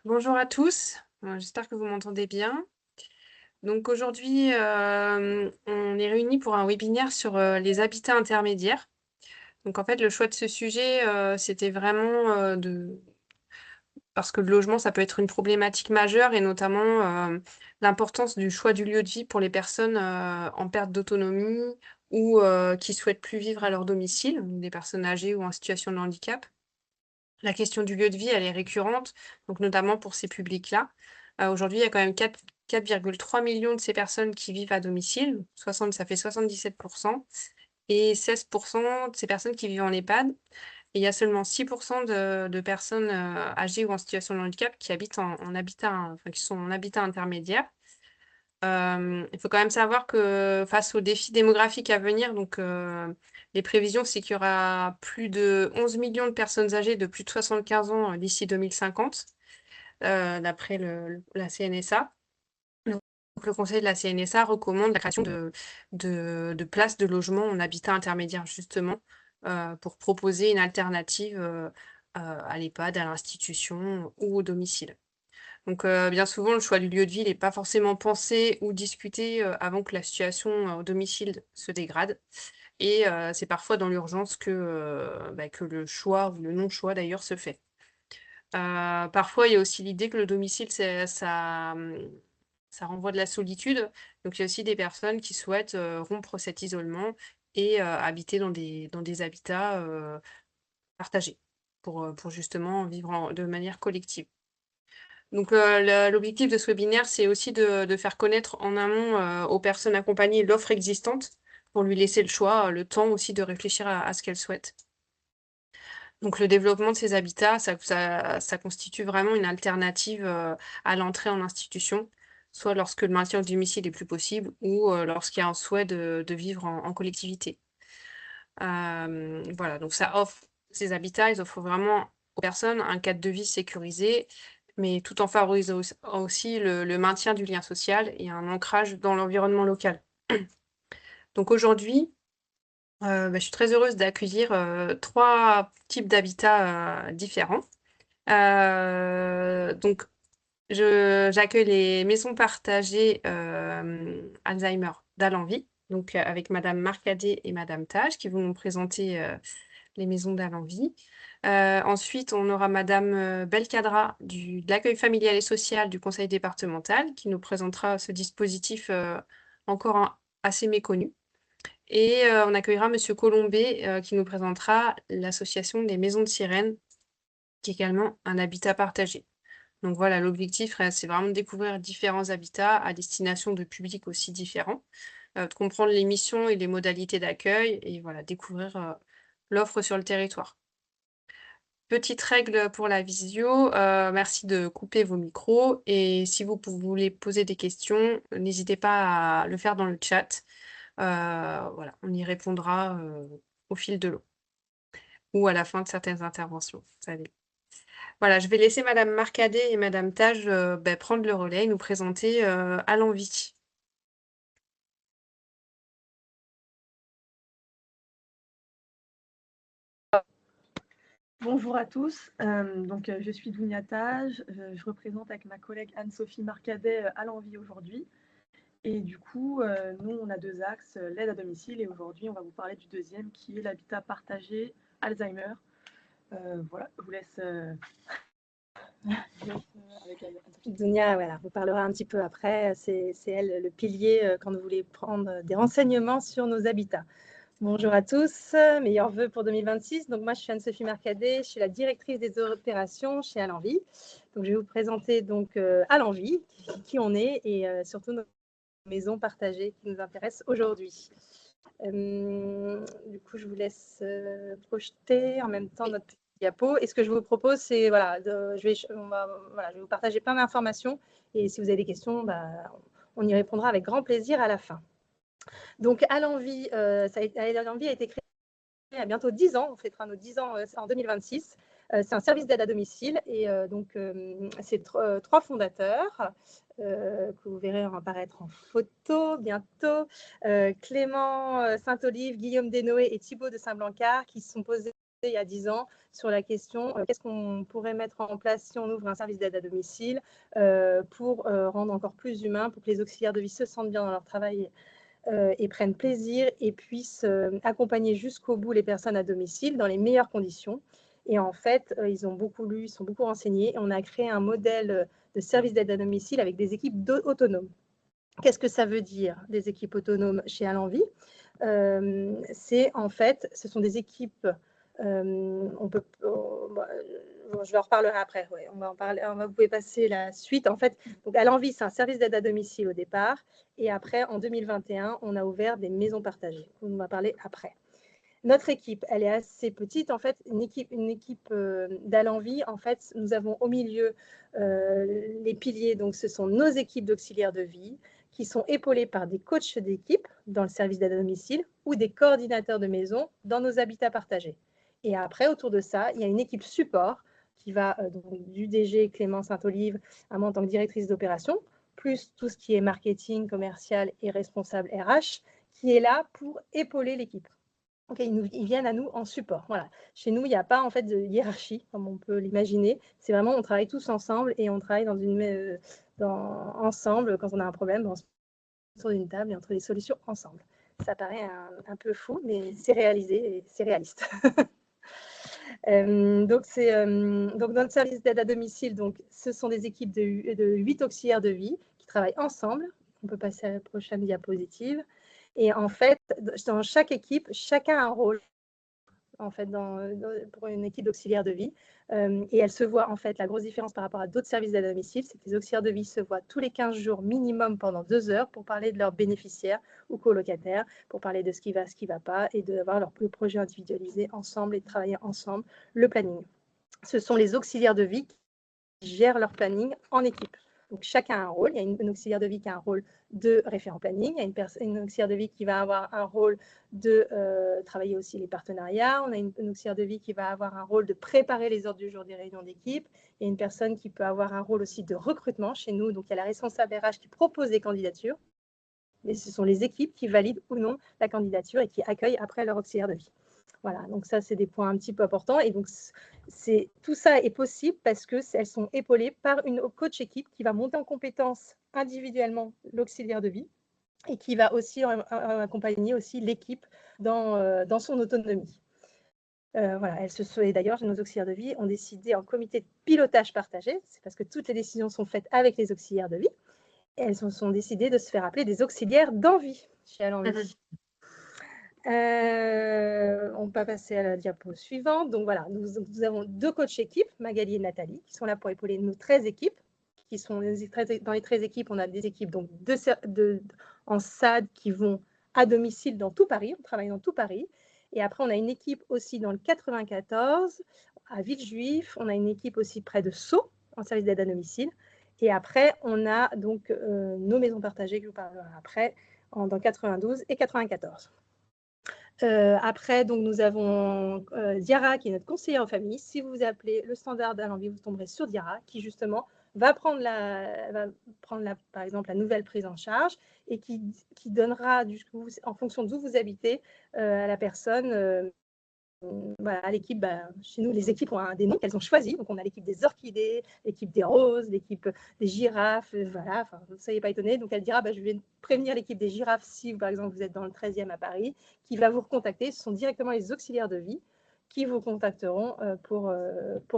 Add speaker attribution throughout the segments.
Speaker 1: Bonjour à tous, j'espère que vous m'entendez bien. Donc aujourd'hui, on est réunis pour un webinaire sur les habitats intermédiaires. Donc en fait, le choix de ce sujet, c'était vraiment parce que le logement, ça peut être une problématique majeure et notamment l'importance du choix du lieu de vie pour les personnes en perte d'autonomie ou qui souhaitent plus vivre à leur domicile, donc des personnes âgées ou en situation de handicap. La question du lieu de vie, elle est récurrente, donc notamment pour ces publics-là. Aujourd'hui, il y a quand même 4,3 millions de ces personnes qui vivent à domicile, 60 ça fait 77 et 16 de ces personnes qui vivent en EHPAD et il y a seulement 6 de personnes, âgées ou en situation de handicap qui habitent en habitat enfin qui sont en habitat intermédiaire. Il faut quand même savoir que face aux défis démographiques à venir, donc les prévisions, c'est qu'il y aura plus de 11 millions de personnes âgées de plus de 75 ans, d'ici 2050, d'après la CNSA. Donc le conseil de la CNSA recommande la création de places de logement en habitat intermédiaire justement, pour proposer une alternative, à l'EHPAD, à l'institution ou au domicile. Donc, bien souvent, le choix du lieu de vie n'est pas forcément pensé ou discuté, avant que la situation, au domicile se dégrade et c'est parfois dans l'urgence que le choix ou le non-choix d'ailleurs se fait. Parfois, il y a aussi l'idée que le domicile, ça renvoie de la solitude. Donc il y a aussi des personnes qui souhaitent, rompre cet isolement et habiter dans des habitats, partagés pour justement vivre de manière collective. Donc, l'objectif de ce webinaire, c'est aussi de faire connaître en amont, aux personnes accompagnées l'offre existante pour lui laisser le choix, le temps aussi de réfléchir à ce qu'elles souhaitent. Donc le développement de ces habitats, ça constitue vraiment une alternative, à l'entrée en institution, soit lorsque le maintien au domicile est plus possible ou, lorsqu'il y a un souhait de vivre en collectivité. Voilà, donc ça offre ces habitats, ils offrent vraiment aux personnes un cadre de vie sécurisé, mais tout en favorisant aussi le maintien du lien social et un ancrage dans l'environnement local. Donc aujourd'hui, je suis très heureuse d'accueillir, 3 types d'habitats, différents. Donc j'accueille les maisons partagées, Alzheimer d'Allenvie, donc avec madame Marcadet et madame Tage qui vont nous présenter, les maisons d'Allenvie. Ensuite, on aura madame, Belcadra de l'accueil familial et social du conseil départemental qui nous présentera ce dispositif, encore assez méconnu. Et on accueillera monsieur Colombet, qui nous présentera l'association des Maisons de Sirènes, qui est également un habitat partagé. Donc voilà, l'objectif, c'est vraiment de découvrir différents habitats à destination de publics aussi différents, de comprendre les missions et les modalités d'accueil et voilà, découvrir, l'offre sur le territoire. Petite règle pour la visio, merci de couper vos micros et si vous voulez poser des questions, n'hésitez pas à le faire dans le chat. Voilà, on y répondra, au fil de l'eau ou à la fin de certaines interventions. Voilà, je vais laisser madame Marcadet et madame Tage, prendre le relais et nous présenter, à l'envie.
Speaker 2: Bonjour à tous, je suis Dounia Tage, je représente avec ma collègue Anne-Sophie Marcadet à l'Envie aujourd'hui. Et du coup, nous, on a 2 axes, l'aide à domicile et aujourd'hui, on va vous parler du deuxième qui est l'habitat partagé Alzheimer. Voilà, je vous laisse avec Anne-Sophie.
Speaker 3: Dounia, voilà, vous parlera un petit peu après. C'est elle le pilier quand vous voulez prendre des renseignements sur nos habitats. Bonjour à tous, meilleurs vœux pour 2026. Donc moi, je suis Anne-Sophie Marcadet, je suis la directrice des opérations chez Allenvie. Donc je vais vous présenter donc Allenvie, qui on est et surtout nos maisons partagées qui nous intéressent aujourd'hui. Du coup, je vous laisse projeter en même temps notre petit diapo. Et ce que je vous propose, c'est voilà, je vais vous partager plein d'informations. Et si vous avez des questions, on y répondra avec grand plaisir à la fin. Donc, Allenvie, Allenvie a été créé il y a bientôt 10 ans. On fêtera nos 10 ans en 2026. C'est un service d'aide à domicile et c'est 3 fondateurs que vous verrez apparaître en photo bientôt. Clément Saint-Olive, Guillaume Desnoë et Thibaut de Saint-Blancard qui se sont posés il y a 10 ans sur la question qu'est-ce qu'on pourrait mettre en place si on ouvre un service d'aide à domicile pour rendre encore plus humain, pour que les auxiliaires de vie se sentent bien dans leur travail et prennent plaisir et puissent accompagner jusqu'au bout les personnes à domicile dans les meilleures conditions. Et en fait, ils ont beaucoup lu, ils sont beaucoup renseignés et on a créé un modèle de service d'aide à domicile avec des équipes autonomes. Qu'est-ce que ça veut dire, des équipes autonomes chez Allenvie? C'est en fait, ce sont des équipes, on peut, je en reparlerai après, ouais, on va en parler, vous pouvez passer la suite. En fait, donc Allenvie, c'est un service d'aide à domicile au départ, et après, en 2021, on a ouvert des maisons partagées. On va parler après. Notre équipe, elle est assez petite. En fait, une équipe d'Allenvie, en fait, nous avons au milieu les piliers. Donc, ce sont nos équipes d'auxiliaires de vie qui sont épaulées par des coachs d'équipe dans le service d'aide à domicile ou des coordinateurs de maison dans nos habitats partagés. Et après, autour de ça, il y a une équipe support qui va donc, du DG Clément Saint-Olive à moi en tant que directrice d'opération, plus tout ce qui est marketing, commercial et responsable RH, qui est là pour épauler l'équipe. Ok, ils viennent à nous en support. Voilà. Chez nous, il n'y a pas en fait de hiérarchie, comme on peut l'imaginer. C'est vraiment, on travaille tous ensemble et on travaille ensemble. Quand on a un problème, on se met autour d'une table et on trouve des solutions ensemble. Ça paraît un peu fou, mais c'est réalisé et c'est réaliste. Donc, notre service d'aide à domicile, donc, ce sont des équipes de 8 auxiliaires de vie qui travaillent ensemble. On peut passer à la prochaine diapositive. Et en fait, dans chaque équipe, chacun a un rôle en fait, pour une équipe d'auxiliaires de vie. Et elle se voit, en fait, la grosse différence par rapport à d'autres services d'aide à domicile, c'est que les auxiliaires de vie se voient tous les 15 jours minimum pendant 2 heures pour parler de leurs bénéficiaires ou colocataires, pour parler de ce qui va pas et d'avoir leur projet individualisé ensemble et de travailler ensemble le planning. Ce sont les auxiliaires de vie qui gèrent leur planning en équipe. Donc, chacun a un rôle. Il y a une auxiliaire de vie qui a un rôle de référent planning. Il y a une auxiliaire de vie qui va avoir un rôle de travailler aussi les partenariats. On a une auxiliaire de vie qui va avoir un rôle de préparer les ordres du jour des réunions d'équipe. Il y a une personne qui peut avoir un rôle aussi de recrutement chez nous. Donc, il y a la responsable RH qui propose des candidatures. Mais ce sont les équipes qui valident ou non la candidature et qui accueillent après leur auxiliaire de vie. Voilà, donc ça, c'est des points un petit peu importants. Et donc, tout ça est possible parce qu'elles sont épaulées par une coach équipe qui va monter en compétence individuellement l'auxiliaire de vie et qui va aussi accompagner aussi l'équipe dans son autonomie. Voilà, et d'ailleurs, nos auxiliaires de vie ont décidé en comité de pilotage partagé, c'est parce que toutes les décisions sont faites avec les auxiliaires de vie, et elles sont décidées de se faire appeler des auxiliaires d'envie chez Allenvie. On peut passer à la diapo suivante. Donc voilà, nous avons 2 coachs équipes, Magali et Nathalie, qui sont là pour épauler nos 13 équipes. Dans les 13 équipes, on a des équipes donc en SAD qui vont à domicile dans tout Paris. On travaille dans tout Paris. Et après, on a une équipe aussi dans le 94, à Villejuif. On a une équipe aussi près de Sceaux, en service d'aide à domicile. Et après, on a donc nos maisons partagées que je vous parlerai après, dans 92 et 94. Après, donc, nous avons Diara, qui est notre conseillère en famille. Si vous appelez le standard d'Allenvie, vous tomberez sur Diara, qui justement va prendre, par exemple, la nouvelle prise en charge et qui donnera, en fonction d'où vous habitez, à la personne. Voilà, l'équipe, chez nous, les équipes ont des noms qu'elles ont choisis. Donc, on a l'équipe des orchidées, l'équipe des roses, l'équipe des girafes. Voilà, enfin, ne soyez pas étonnés. Donc, elle dira, je vais prévenir l'équipe des girafes si, par exemple, vous êtes dans le 13e à Paris, qui va vous recontacter. Ce sont directement les auxiliaires de vie qui vous contacteront pour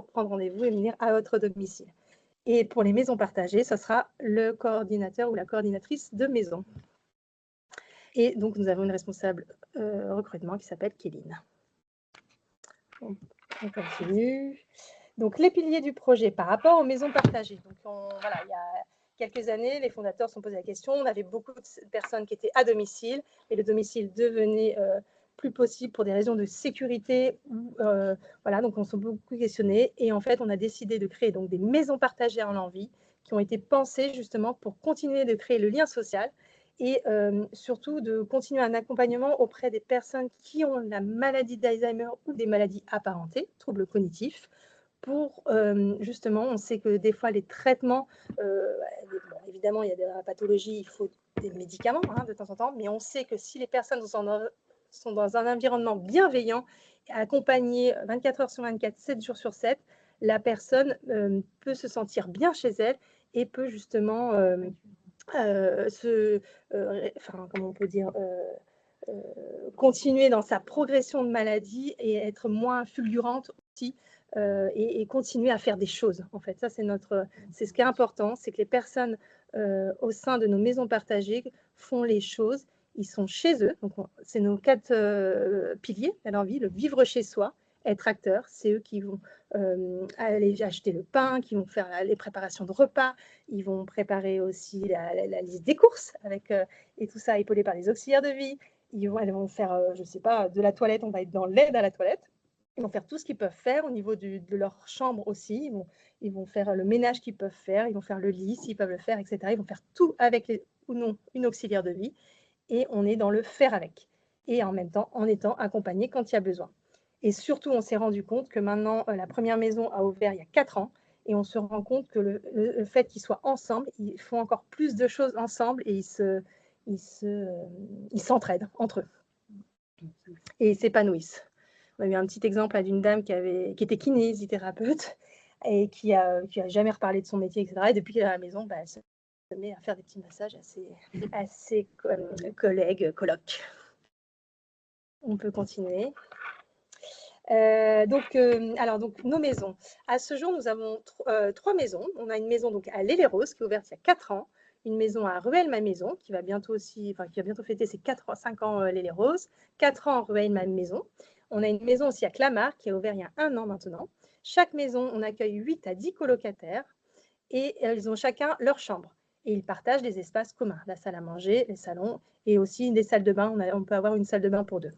Speaker 3: prendre rendez-vous et venir à votre domicile. Et pour les maisons partagées, ce sera le coordinateur ou la coordinatrice de maison. Et donc, nous avons une responsable recrutement qui s'appelle Kéline. On continue. Donc, les piliers du projet par rapport aux maisons partagées. Donc, voilà, il y a quelques années, les fondateurs se sont posé la question. On avait beaucoup de personnes qui étaient à domicile et le domicile devenait plus possible pour des raisons de sécurité. Voilà, donc on s'est beaucoup questionné et en fait, on a décidé de créer donc des maisons partagées en envie qui ont été pensées justement pour continuer de créer le lien social et surtout de continuer un accompagnement auprès des personnes qui ont la maladie d'Alzheimer ou des maladies apparentées, troubles cognitifs, pour justement, on sait que des fois les traitements, évidemment il y a des pathologies, il faut des médicaments de temps en temps, mais on sait que si les personnes sont sont dans un environnement bienveillant, accompagné 24 heures sur 24, 7 jours sur 7, la personne peut se sentir bien chez elle et peut justement comment on peut dire, continuer dans sa progression de maladie et être moins fulgurante aussi, et continuer à faire des choses. En fait, ça, c'est ce qui est important, c'est que les personnes au sein de nos maisons partagées font les choses. Ils sont chez eux. Donc, c'est nos 4 piliers à l'envie, le vivre chez soi, être acteur. C'est eux qui vont aller acheter le pain, qui vont faire les préparations de repas. Ils vont préparer aussi la liste des courses et tout ça épaulé par les auxiliaires de vie. Elles vont faire, je ne sais pas, de la toilette, on va être dans l'aide à la toilette. Ils vont faire tout ce qu'ils peuvent faire au niveau de leur chambre aussi. Ils vont faire le ménage qu'ils peuvent faire. Ils vont faire le lit s'ils peuvent le faire, etc. Ils vont faire tout avec ou non une auxiliaire de vie. Et on est dans le faire avec. Et en même temps, en étant accompagné quand il y a besoin. Et surtout, on s'est rendu compte que maintenant, la première maison a ouvert il y a 4 ans. Et on se rend compte que le fait qu'ils soient ensemble, ils font encore plus de choses ensemble et ils s'entraident entre eux et ils s'épanouissent. On a eu un petit exemple d'une dame qui était kinésithérapeute et qui a jamais reparlé de son métier, etc. Et depuis qu'elle est à la maison, elle se met à faire des petits massages à ses collègues, colocs. On peut continuer. Donc, nos maisons. À ce jour, nous avons 3 maisons. On a une maison donc à l'Île-et-Rose qui est ouverte il y a 4 ans, une maison à Rueil-Malmaison qui va bientôt fêter ses 5 ans l'Île-et-Rose, 4 ans Rueil-Malmaison. On a une maison aussi à Clamart qui est ouverte il y a 1 an maintenant. Chaque maison, on accueille 8 à 10 colocataires et ils ont chacun leur chambre. Et ils partagent des espaces communs, la salle à manger, les salons et aussi des salles de bain. On peut avoir une salle de bain pour 2.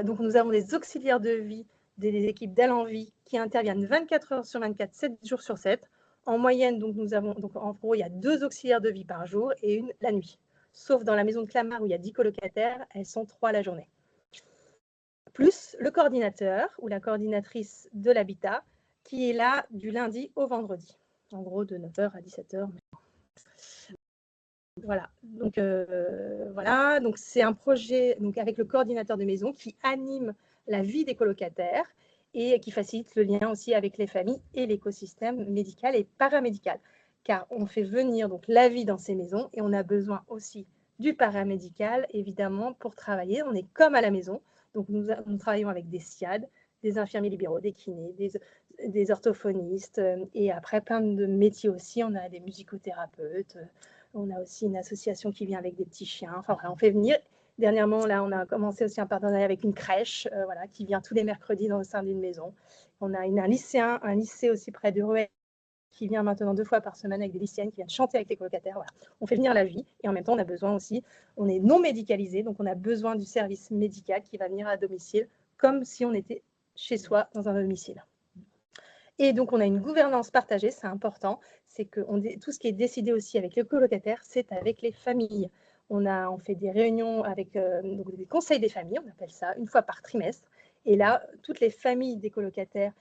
Speaker 3: Donc, nous avons des auxiliaires de vie, des équipes d'Alenvie qui interviennent 24 heures sur 24, 7 jours sur 7. En moyenne, donc, en gros, il y a 2 auxiliaires de vie par jour et une la nuit. Sauf dans la maison de Clamart où il y a 10 colocataires, elles sont 3 la journée. Plus le coordinateur ou la coordinatrice de l'habitat qui est là du lundi au vendredi. En gros, de 9 h à 17 h. Voilà, donc c'est un projet avec le coordinateur de maison qui anime la vie des colocataires et qui facilite le lien aussi avec les familles et l'écosystème médical et paramédical. Car on fait venir donc la vie dans ces maisons et on a besoin aussi du paramédical, évidemment, pour travailler. On est comme à la maison, donc nous travaillons avec des SIAD, des infirmiers libéraux, des kinés, des orthophonistes et après plein de métiers aussi. On a des musicothérapeutes. On a aussi une association qui vient avec des petits chiens. Enfin, voilà, on fait venir. Dernièrement, là, on a commencé aussi un partenariat avec une crèche qui vient tous les mercredis dans le sein d'une maison. On a un lycée aussi près de Rueil qui vient maintenant 2 fois par semaine avec des lycéennes qui viennent chanter avec les colocataires. Voilà. On fait venir la vie et en même temps, on a besoin aussi, on est non médicalisé, donc on a besoin du service médical qui va venir à domicile comme si on était chez soi dans un domicile. Et donc, on a une gouvernance partagée, c'est important. C'est que tout ce qui est décidé aussi avec le colocataire, c'est avec les familles. On fait des réunions avec des conseils des familles, on appelle ça, 1 fois par trimestre. Et là, toutes les familles des colocataires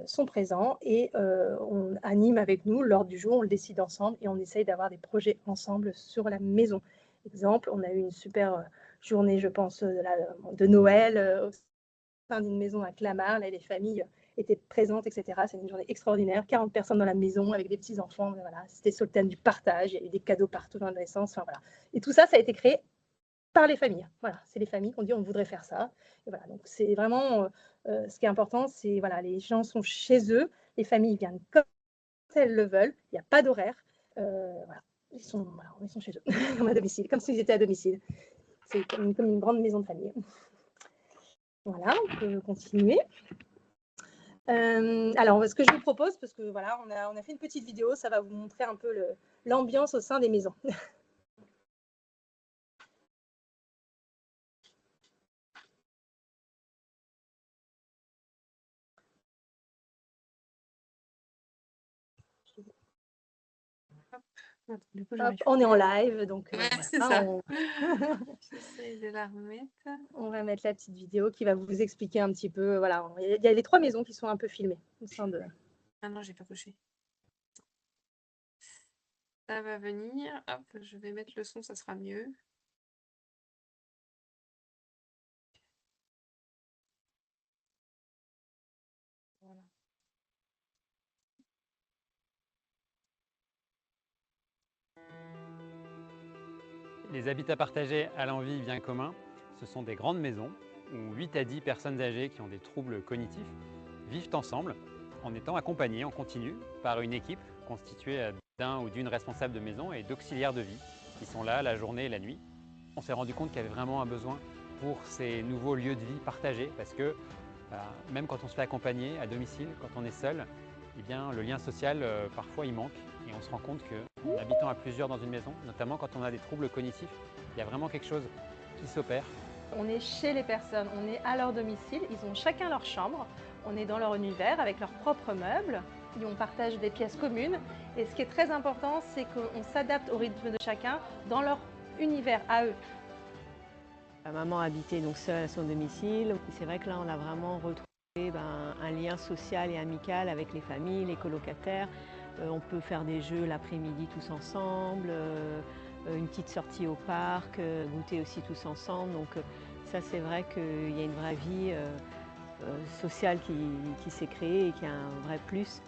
Speaker 3: sont présents et on anime avec nous l'ordre du jour, on le décide ensemble et on essaye d'avoir des projets ensemble sur la maison. Exemple, on a eu une super journée, je pense, de Noël au sein d'une maison à Clamart. Là, les familles étaient présentes, etc. C'est une journée extraordinaire. 40 personnes dans la maison avec des petits-enfants. Voilà. C'était sur le thème du partage. Il y a eu des cadeaux partout dans les sens. Enfin, voilà. Et tout ça, ça a été créé par les familles. Voilà. C'est les familles qui ont dit on voudrait faire ça. Et voilà. Donc, c'est vraiment ce qui est important. C'est les gens sont chez eux. Les familles viennent comme elles le veulent. Il n'y a pas d'horaire. Voilà. Ils sont chez eux, comme à domicile, comme s'ils étaient à domicile. C'est comme une grande maison de famille. Voilà, on peut continuer. Alors, ce que je vous propose, parce que voilà, on a fait une petite vidéo, ça va vous montrer un peu l'ambiance au sein des maisons.
Speaker 1: Du coup,
Speaker 3: Hop, on est en live, donc
Speaker 1: c'est ça.
Speaker 3: J'essaie
Speaker 1: de la remettre.
Speaker 3: On va mettre la petite vidéo qui va vous expliquer un petit peu. Voilà, il y a les 3 maisons qui sont un peu filmées au sein de.
Speaker 1: Ah non, j'ai pas coché. Ça va venir. Hop, je vais mettre le son, ça sera mieux.
Speaker 4: Les habitats partagés à l'envie bien commun, ce sont des grandes maisons où 8 à 10 personnes âgées qui ont des troubles cognitifs vivent ensemble en étant accompagnées en continu par une équipe constituée d'un ou d'une responsable de maison et d'auxiliaires de vie qui sont là la journée et la nuit. On s'est rendu compte qu'il y avait vraiment un besoin pour ces nouveaux lieux de vie partagés parce que même quand on se fait accompagner à domicile, quand on est seul, eh bien, le lien social parfois il manque et on se rend compte qu'en habitant à plusieurs dans une maison, notamment quand on a des troubles cognitifs, il y a vraiment quelque chose qui s'opère.
Speaker 3: On est chez les personnes, on est à leur domicile, ils ont chacun leur chambre, on est dans leur univers avec leurs propres meubles, et on partage des pièces communes. Et ce qui est très important, c'est qu'on s'adapte au rythme de chacun dans leur univers à eux.
Speaker 5: Ma maman habitait donc seule à son domicile. C'est vrai que là, on a vraiment retrouvé un lien social et amical avec les familles, les colocataires. On peut faire des jeux l'après-midi tous ensemble, une petite sortie au parc, goûter aussi tous ensemble. Donc ça, c'est vrai qu'il y a une vraie vie sociale qui s'est créée et qui a un vrai plus.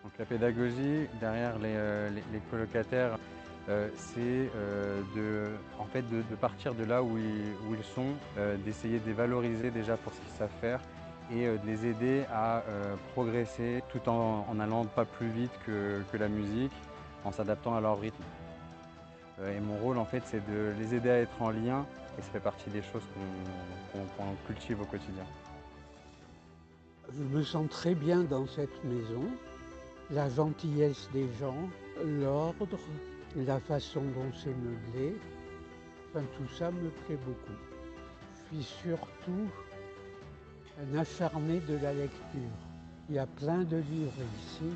Speaker 6: Donc la pédagogie derrière les colocataires, c'est de partir de là où ils sont, d'essayer de les valoriser déjà pour ce qu'ils savent faire et de les aider à progresser tout en n'allant pas plus vite que la musique, en s'adaptant à leur rythme. Et mon rôle en fait c'est de les aider à être en lien et ça fait partie des choses qu'on cultive au quotidien.
Speaker 7: Je me sens très bien dans cette maison. La gentillesse des gens, l'ordre, la façon dont c'est meublé, enfin, tout ça me plaît beaucoup. Je suis surtout un acharné de la lecture. Il y a plein de livres ici.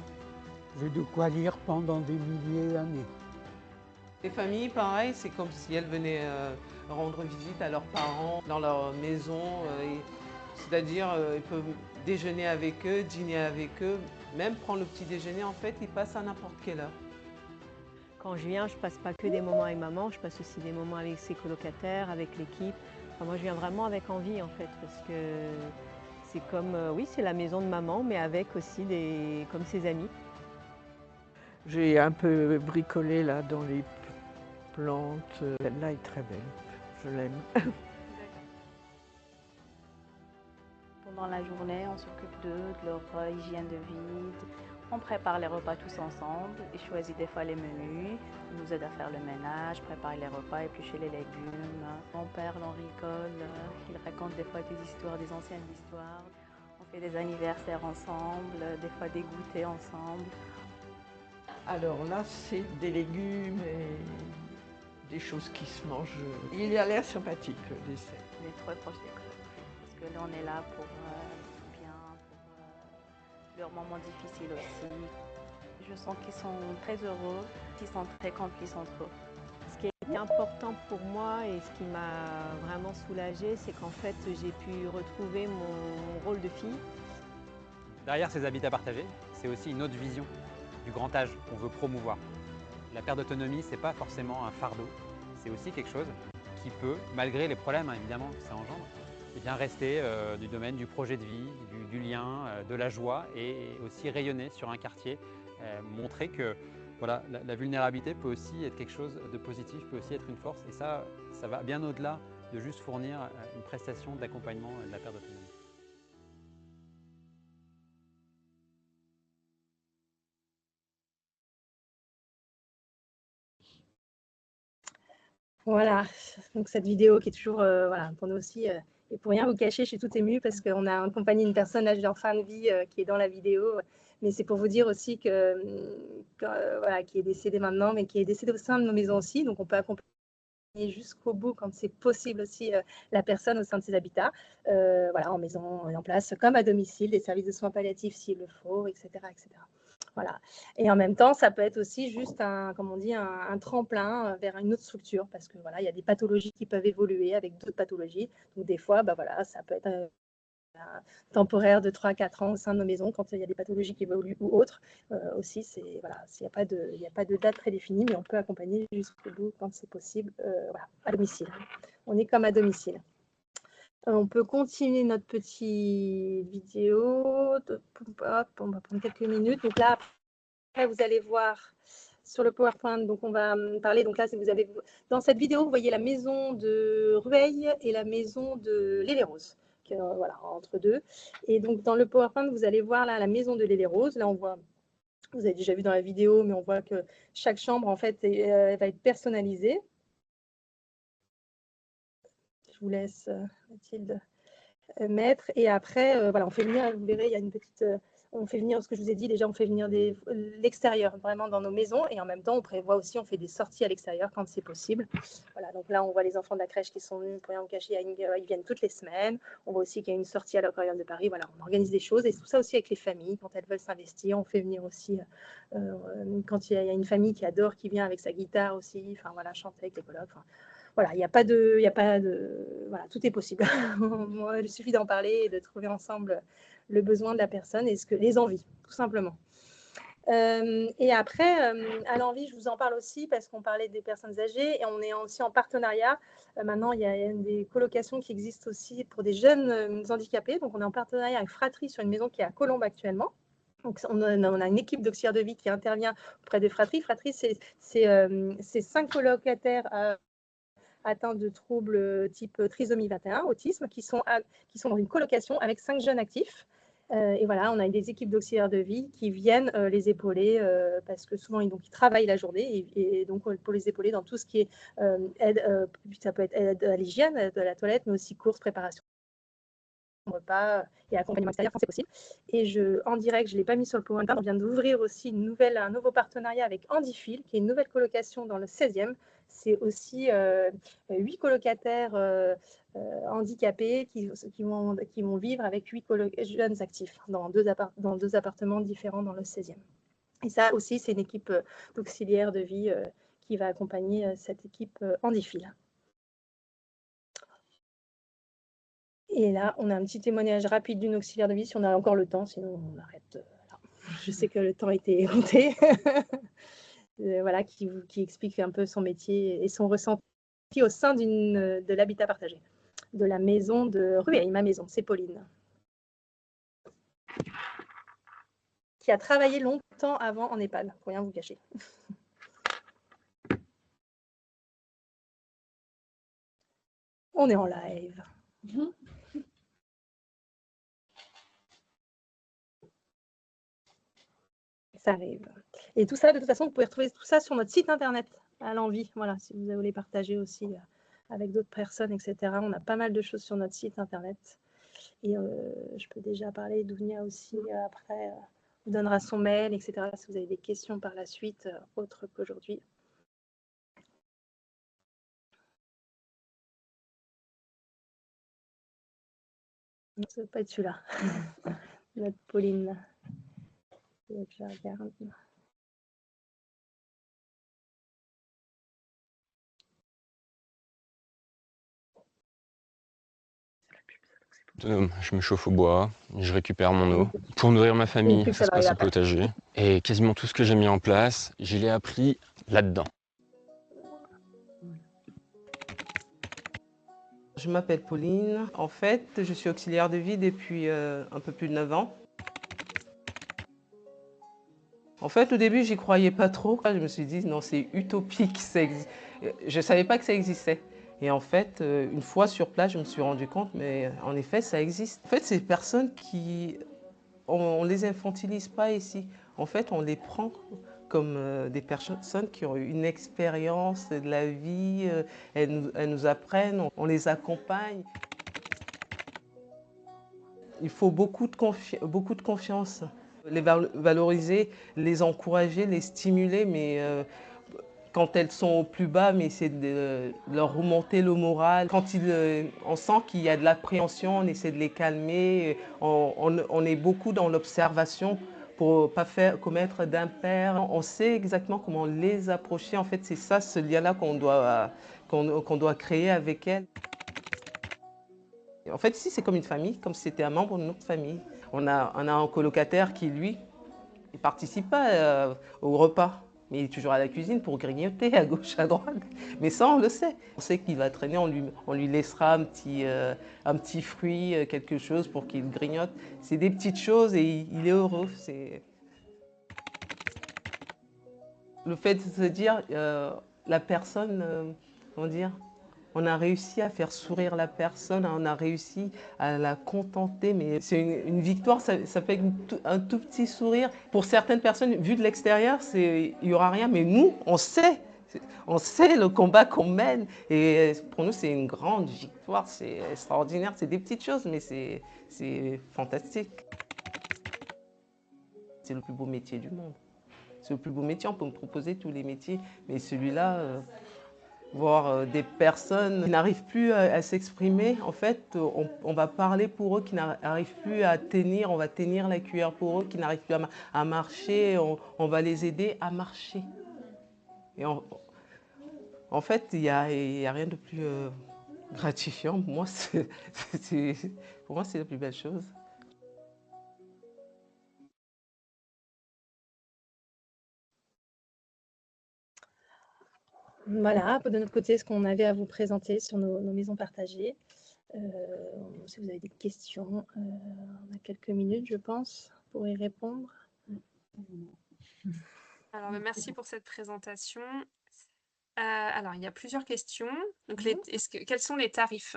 Speaker 7: J'ai de quoi lire pendant des milliers d'années.
Speaker 8: Les familles, pareil, c'est comme si elles venaient rendre visite à leurs parents dans leur maison. C'est-à-dire, ils peuvent déjeuner avec eux, dîner avec eux, même prendre le petit déjeuner. En fait, ils passent à n'importe quelle heure.
Speaker 5: Quand je viens, je passe pas que des moments avec maman, je passe aussi des moments avec ses colocataires, avec l'équipe. Enfin, moi, je viens vraiment avec envie, en fait, parce que c'est comme, oui, c'est la maison de maman, mais avec aussi comme ses amis.
Speaker 9: J'ai un peu bricolé là dans les plantes. Celle-là est très belle, je l'aime.
Speaker 10: Pendant la journée, on s'occupe d'eux, de leur hygiène de vie. On prépare les repas tous ensemble. Ils choisissent des fois les menus. Ils nous aident à faire le ménage, préparer les repas, éplucher les légumes. Mon père, on rigole. Il raconte des fois des histoires, des anciennes histoires. On fait des anniversaires ensemble, des fois des goûters ensemble.
Speaker 9: Alors là, c'est des légumes et des choses qui se mangent. Il a l'air sympathique, le dessert.
Speaker 10: On est très proches des collègues, parce que là, on est là pour bien, pour leurs moments difficiles aussi. Je sens qu'ils sont très heureux, qu'ils sont très complices entre eux.
Speaker 5: Ce qui est important pour moi et ce qui m'a vraiment soulagée, c'est qu'en fait, j'ai pu retrouver mon rôle de fille.
Speaker 4: Derrière ces habitats partagés, c'est aussi une autre vision du grand âge qu'on veut promouvoir. La perte d'autonomie, ce n'est pas forcément un fardeau, c'est aussi quelque chose qui peut, malgré les problèmes évidemment que ça engendre, eh bien, rester du domaine du projet de vie, du lien, de la joie et aussi rayonner sur un quartier, montrer que voilà, la vulnérabilité peut aussi être quelque chose de positif, peut aussi être une force et ça va bien au-delà de juste fournir une prestation d'accompagnement de la perte d'autonomie.
Speaker 3: Voilà, donc cette vidéo qui est toujours, voilà, pour nous aussi, et pour rien vous cacher, je suis toute émue parce qu'on a accompagné une personne âgée en fin de vie qui est dans la vidéo. Mais c'est pour vous dire aussi voilà, qui est décédée maintenant, mais qui est décédée au sein de nos maisons aussi. Donc on peut accompagner jusqu'au bout quand c'est possible aussi la personne au sein de ses habitats, voilà, en maison, en place, comme à domicile, des services de soins palliatifs s'il le faut, etc., etc. Voilà. Et en même temps, ça peut être aussi juste comme on dit, un tremplin vers une autre structure, parce que voilà, il y a des pathologies qui peuvent évoluer avec d'autres pathologies. Donc des fois, voilà, ça peut être temporaire de 3-4 ans au sein de nos maisons quand il y a des pathologies qui évoluent ou autres. Aussi, voilà, il n'y a pas de date prédéfinie, mais on peut accompagner jusqu'au bout quand c'est possible, voilà, à domicile. On est comme à domicile. On peut continuer notre petite vidéo. Hop, on va prendre quelques minutes. Donc là, après, vous allez voir sur le PowerPoint. Donc, on va parler. Donc là, vous avez, dans cette vidéo, vous voyez la maison de Rueil et la maison de l'Hélie-Rose. Voilà, entre deux. Et donc, dans le PowerPoint, vous allez voir là la maison de l'Hélie-Rose. Là, on voit, vous avez déjà vu dans la vidéo, mais on voit que chaque chambre, en fait, elle va être personnalisée. Je vous laisse, Mathilde, mettre. Et après, voilà, on fait venir, vous verrez, il y a une petite... on fait venir, ce que je vous ai dit, déjà, on fait venir l'extérieur vraiment dans nos maisons. Et en même temps, on prévoit aussi, on fait des sorties à l'extérieur quand c'est possible. Voilà, donc là, on voit les enfants de la crèche qui sont venus, pour rien vous cacher, ils viennent toutes les semaines. On voit aussi qu'il y a une sortie à l'Aquarium de Paris. Voilà, on organise des choses. Et tout ça aussi avec les familles, quand elles veulent s'investir. On fait venir aussi, quand il y a une famille qui adore, qui vient avec sa guitare aussi, enfin voilà, chanter avec les colocs. Enfin, voilà, il n'y a pas de, voilà, tout est possible. Il suffit d'en parler et de trouver ensemble le besoin de la personne et les envies, tout simplement. Et après, à l'envie, je vous en parle aussi parce qu'on parlait des personnes âgées et on est aussi en partenariat. Maintenant, il y a des colocations qui existent aussi pour des jeunes handicapés. Donc, on est en partenariat avec Fratrie sur une maison qui est à Colombes actuellement. Donc, on a une équipe d'auxiliaires de vie qui intervient auprès de Fratrie. Fratrie, c'est 5 colocataires atteints de troubles type trisomie 21, autisme, qui sont dans une colocation avec 5 jeunes actifs. Et voilà, on a des équipes d'auxiliaires de vie qui viennent les épauler parce que souvent, ils travaillent la journée et donc pour les épauler dans tout ce qui est aide, ça peut être aide à l'hygiène, aide à la toilette, mais aussi courses, préparation repas et accompagnement extérieur quand c'est possible. Et en direct, je ne l'ai pas mis sur le PowerPoint, on vient d'ouvrir aussi un nouveau partenariat avec Handifil, qui est une nouvelle colocation dans le 16e. C'est aussi 8 colocataires handicapés qui vont vivre avec 8 jeunes actifs dans deux appartements différents dans le 16e. Et ça aussi, c'est une équipe d'auxiliaires de vie qui va accompagner cette équipe Handifil. Et là, on a un petit témoignage rapide d'une auxiliaire de vie, si on a encore le temps, sinon on arrête là. Je sais que le temps a été compté. Voilà, qui explique un peu son métier et son ressenti au sein de l'habitat partagé, de la maison de Rueil, ma maison, c'est Pauline. Qui a travaillé longtemps avant en EHPAD, pour rien vous cacher. On est en live. Ça arrive. Et tout ça, de toute façon, vous pouvez retrouver tout ça sur notre site internet, à l'envie. Voilà, si vous voulez partager aussi avec d'autres personnes, etc. On a pas mal de choses sur notre site internet. Et je peux déjà parler d'Ounia aussi. Après, vous donnera son mail, etc. Si vous avez des questions par la suite, autres qu'aujourd'hui. Ça ne va pas être celui-là. Notre Pauline. Je regarde.
Speaker 11: Je me chauffe au bois, je récupère mon eau. Pour nourrir ma famille, ça se passe au potager. Et quasiment tout ce que j'ai mis en place, je l'ai appris là-dedans.
Speaker 8: Je m'appelle Pauline. En fait, je suis auxiliaire de vie depuis un peu plus de 9 ans. En fait, au début, j'y croyais pas trop. Je me suis dit, non, c'est utopique. Je ne savais pas que ça existait. Et en fait, une fois sur place, je me suis rendu compte, mais en effet, ça existe. En fait, ces personnes on ne les infantilise pas ici. En fait, on les prend comme des personnes qui ont une expérience de la vie. Elles nous apprennent, on les accompagne. Il faut beaucoup de confiance. Les valoriser, les encourager, les stimuler, mais quand elles sont au plus bas, mais c'est de leur remonter le moral. Quand on sent qu'il y a de l'appréhension, on essaie de les calmer. On est beaucoup dans l'observation pour ne pas commettre d'impair. On sait exactement comment les approcher. En fait, c'est ça, ce lien-là qu'on doit créer avec elles. En fait, ici, c'est comme une famille, comme si c'était un membre de notre famille. On a un colocataire qui, lui, ne participe pas au repas, mais il est toujours à la cuisine pour grignoter à gauche, à droite. Mais ça, on le sait. On sait qu'il va traîner, on lui laissera un petit fruit, quelque chose pour qu'il grignote. C'est des petites choses et il est heureux. Le fait de se dire, la personne, comment dire, on a réussi à faire sourire la personne, on a réussi à la contenter, mais c'est une victoire, ça fait un tout petit sourire. Pour certaines personnes, vu de l'extérieur, il n'y aura rien, mais nous, on sait le combat qu'on mène. Et pour nous, c'est une grande victoire, c'est extraordinaire, c'est des petites choses, mais c'est fantastique. C'est le plus beau métier du monde. C'est le plus beau métier, on peut me proposer tous les métiers, mais celui-là... voir des personnes qui n'arrivent plus à s'exprimer. En fait, on va parler pour eux qui n'arrivent plus à tenir, on va tenir la cuillère pour eux qui n'arrivent plus à marcher, on va les aider à marcher. Et en fait, il y a rien de plus gratifiant. Pour moi, c'est la plus belle chose.
Speaker 3: Voilà, de notre côté, ce qu'on avait à vous présenter sur nos maisons partagées. Si vous avez des questions, on a quelques minutes, je pense, pour y répondre.
Speaker 1: Alors, merci pour cette présentation. Alors, il y a plusieurs questions. Donc, quels sont les tarifs?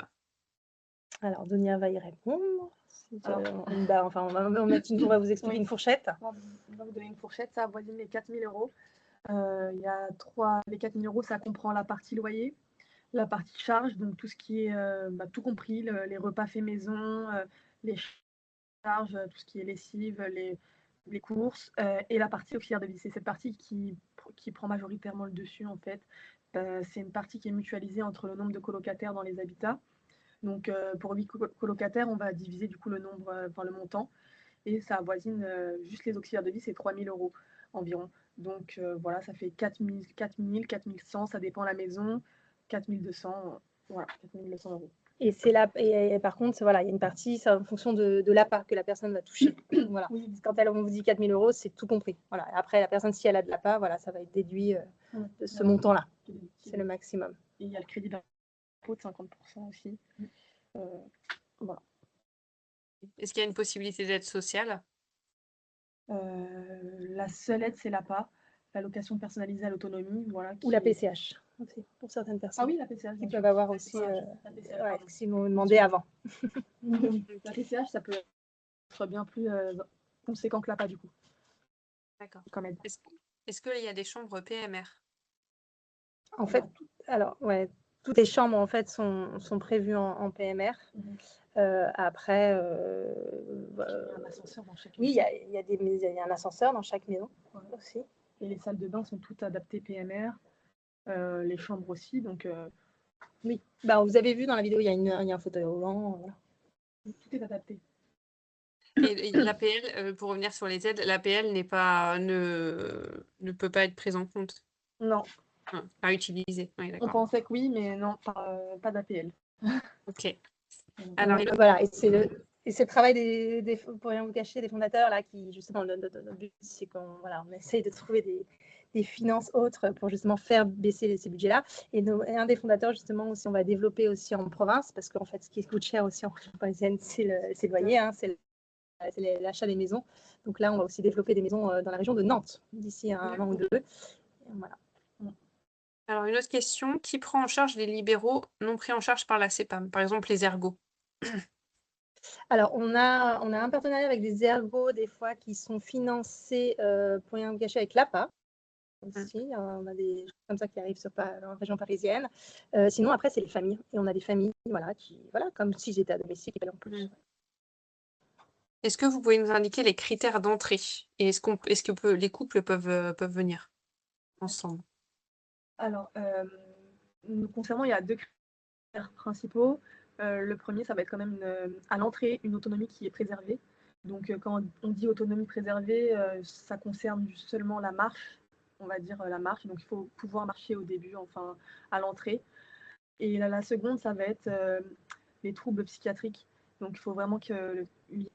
Speaker 3: Alors, Donia va y répondre.
Speaker 2: Alors,
Speaker 3: on va vous expliquer une fourchette.
Speaker 2: On va vous donner une fourchette, ça avoisine les 4 000 euros. Il y a les 4 000 euros, ça comprend la partie loyer, la partie charge, donc tout ce qui est tout compris, les repas faits maison, les charges, tout ce qui est lessive, les courses, et la partie auxiliaire de vie. C'est cette partie qui prend majoritairement le dessus en fait. C'est une partie qui est mutualisée entre le nombre de colocataires dans les habitats. Donc pour 8 colocataires, on va diviser du coup le montant, et ça avoisine juste les auxiliaires de vie, c'est 3 000 euros environ. Donc voilà, ça fait 4 000, 100, ça dépend de la maison, 4 200, voilà, 4 200 euros.
Speaker 3: Et par contre, voilà, il y a une partie, c'est en fonction de l'APA que la personne va toucher. Voilà. Oui. Quand on vous dit 4 000 euros, c'est tout compris. Voilà. Après, la personne, si elle a de l'APA, voilà, ça va être déduit de ce montant-là. C'est le maximum.
Speaker 2: Et il y a le crédit d'impôt de 50% aussi. Voilà.
Speaker 1: Est-ce qu'il y a une possibilité d'aide sociale?
Speaker 2: La seule aide, c'est l'APA, l'allocation personnalisée à l'autonomie. Voilà,
Speaker 3: ou la PCH, aussi, pour certaines personnes.
Speaker 2: Ah oui, la PCH.
Speaker 3: Qui peuvent avoir aussi, si vous me demandez avant.
Speaker 2: La PCH, ça peut être bien plus conséquent que l'APA, du coup.
Speaker 1: D'accord.
Speaker 2: Comme aide.
Speaker 1: Est-ce qu'il y a des chambres PMR?
Speaker 3: En fait, alors, ouais, toutes les chambres, en fait, sont prévues en PMR. Après,
Speaker 2: il y a un ascenseur dans chaque
Speaker 3: maison. Oui, il y a un ascenseur dans chaque maison aussi.
Speaker 2: Et les salles de bain sont toutes adaptées PMR, les chambres aussi. Donc,
Speaker 3: oui, vous avez vu dans la vidéo, il y a un fauteuil roulant. Voilà.
Speaker 2: Tout est adapté.
Speaker 1: Et l'APL, pour revenir sur les aides, l'APL ne peut pas être prise en compte?
Speaker 2: Non.
Speaker 1: À utiliser, oui,
Speaker 2: on pensait que oui, mais non, pas d'APL.
Speaker 1: Ok.
Speaker 3: Alors, voilà, et c'est le travail pour rien vous cacher, des fondateurs là, qui justement notre but, c'est qu'on essaye de trouver des finances autres pour justement faire baisser ces budgets-là. Et un des fondateurs, justement, aussi, on va développer aussi en province, parce qu'en fait, ce qui coûte cher aussi en région parisienne, c'est le loyer, hein, c'est l'achat des maisons. Donc là, on va aussi développer des maisons dans la région de Nantes d'ici un an ou deux. Voilà.
Speaker 1: Alors, une autre question, qui prend en charge les libéraux non pris en charge par la CPAM, par exemple les ergots?
Speaker 3: Alors, on a un partenariat avec des ergots, des fois, qui sont financés, pour rien vous cacher, avec l'APA. Aussi, on a des choses comme ça qui arrivent dans la région parisienne. Sinon, après, c'est les familles. Et on a des familles, comme si j'étais à domicile, qui payent en plus.
Speaker 1: Est-ce que vous pouvez nous indiquer les critères d'entrée? Et est-ce que les couples peuvent venir ensemble?
Speaker 2: Alors, nous concernant, il y a 2 critères principaux. Le premier, ça va être quand même à l'entrée une autonomie qui est préservée. Donc, quand on dit autonomie préservée, ça concerne seulement la marche, on va dire la marche. Donc, il faut pouvoir marcher au début, enfin à l'entrée. Et la seconde, ça va être les troubles psychiatriques. Donc, il faut vraiment qu'il y ait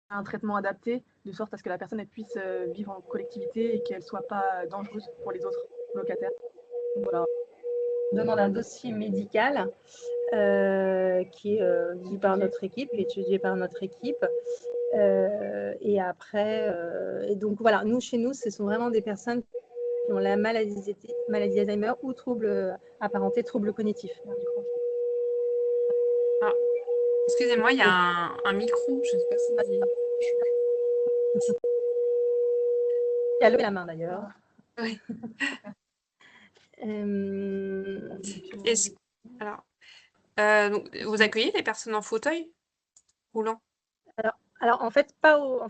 Speaker 2: un traitement adapté, de sorte à ce que la personne puisse vivre en collectivité et qu'elle ne soit pas dangereuse pour les autres locataires. Voilà.
Speaker 3: On demande un dossier médical qui est vu par notre équipe, étudié par notre équipe. Et après, et donc voilà, chez nous, ce sont vraiment des personnes qui ont la maladie d'Alzheimer ou troubles apparentés, troubles cognitifs.
Speaker 1: Ah, excusez-moi, il y a un micro, je ne sais pas si...
Speaker 3: Il a levé la main d'ailleurs.
Speaker 1: Oui. Alors, donc, vous accueillez les personnes en fauteuil roulant?
Speaker 3: Alors en fait, pas en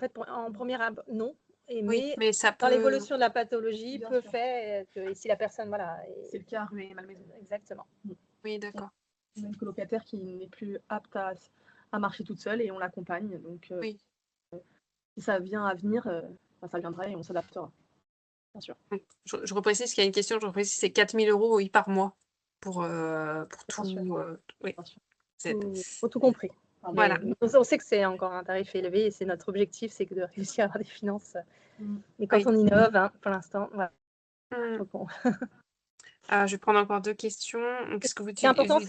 Speaker 3: première non.
Speaker 1: Oui, mais ça
Speaker 3: dans
Speaker 1: peut...
Speaker 3: l'évolution de la pathologie, peut faire que et si la personne, voilà.
Speaker 2: C'est le cas rue Malmaison.
Speaker 3: Exactement.
Speaker 1: Oui, d'accord.
Speaker 2: On a une colocataire qui n'est plus apte à marcher toute seule et on l'accompagne. Donc,
Speaker 1: oui.
Speaker 2: Si ça vient à venir, ça viendra et on s'adaptera. Bien sûr.
Speaker 1: Je reprécise qu'il y a une question, je reprécise, c'est 4 000 € oui, par mois pour tout. Oui.
Speaker 3: Pour tout compris.
Speaker 1: Voilà.
Speaker 3: On sait que c'est encore un tarif élevé et c'est notre objectif, c'est de réussir à avoir des finances. Mais quand on innove, pour l'instant, voilà.
Speaker 1: Je vais prendre encore 2 questions.
Speaker 3: Ce qui est important,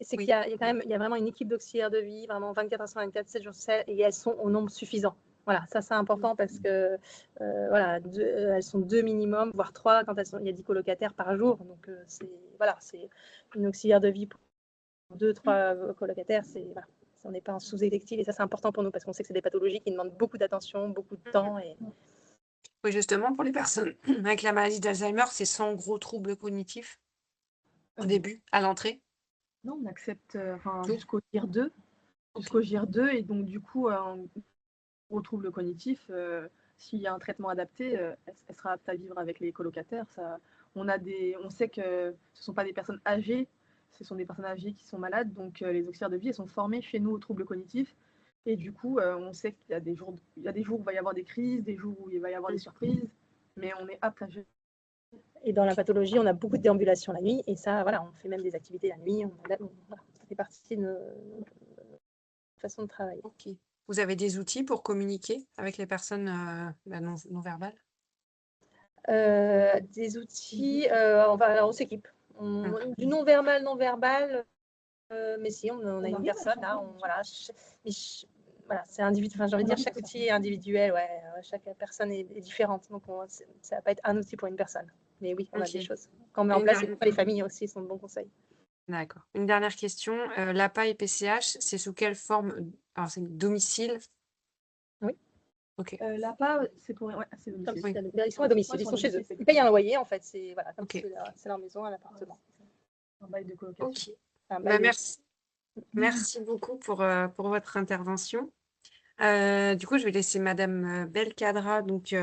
Speaker 3: c'est qu'il y a vraiment une équipe d'auxiliaires de vie, vraiment 24/24, 7 jours sur 7, et elles sont au nombre suffisant. Voilà, ça c'est important parce que elles sont 2 minimum, voire 3 quand il y a 10 colocataires par jour. Donc c'est une auxiliaire de vie pour 2-3 colocataires, voilà, on n'est pas en sous-effectif et ça c'est important pour nous parce qu'on sait que c'est des pathologies qui demandent beaucoup d'attention, beaucoup de temps.
Speaker 1: Oui, justement, pour les personnes avec la maladie d'Alzheimer, c'est sans gros troubles cognitifs au début, à l'entrée?
Speaker 2: Non, on accepte jusqu'au JIR 2. Jusqu'au JIR 2 et donc du coup, gros trouble cognitif, s'il y a un traitement adapté, elle sera apte à vivre avec les colocataires. On sait que ce ne sont pas des personnes âgées, ce sont des personnes âgées qui sont malades, donc les auxiliaires de vie elles sont formés chez nous aux troubles cognitifs. Et du coup, on sait qu'il y a des jours où il va y avoir des crises, des jours où il va y avoir des surprises, mais on est apte à gérer.
Speaker 3: Et dans la pathologie, on a beaucoup de déambulations la nuit, et ça, voilà, on fait même des activités la nuit, ça fait partie de notre façon de travailler.
Speaker 1: Ok. Vous avez des outils pour communiquer avec les personnes non verbales?
Speaker 3: Des outils, on s'équipe. Du non-verbal, mais si, on a une personne, là, voilà, c'est individuel. J'ai envie de dire, chaque outil est individuel, chaque personne est différente, donc ça va pas être un outil pour une personne. Mais oui, on a des choses. Quand on met en place, les familles aussi sont de bons conseils.
Speaker 1: D'accord. Une dernière question. L'APA et PCH, c'est sous quelle forme? Alors, c'est domicile?
Speaker 3: Oui.
Speaker 1: Ok.
Speaker 2: L'APA, c'est pour... Ouais, c'est domicile.
Speaker 3: Ils sont à domicile, ils sont chez eux. Ils payent un loyer, en fait. C'est comme c'est leur maison, un appartement.
Speaker 2: Un bail de colocation.
Speaker 1: Ok. Merci beaucoup pour votre intervention. Du coup, je vais laisser Madame Belkadra, donc,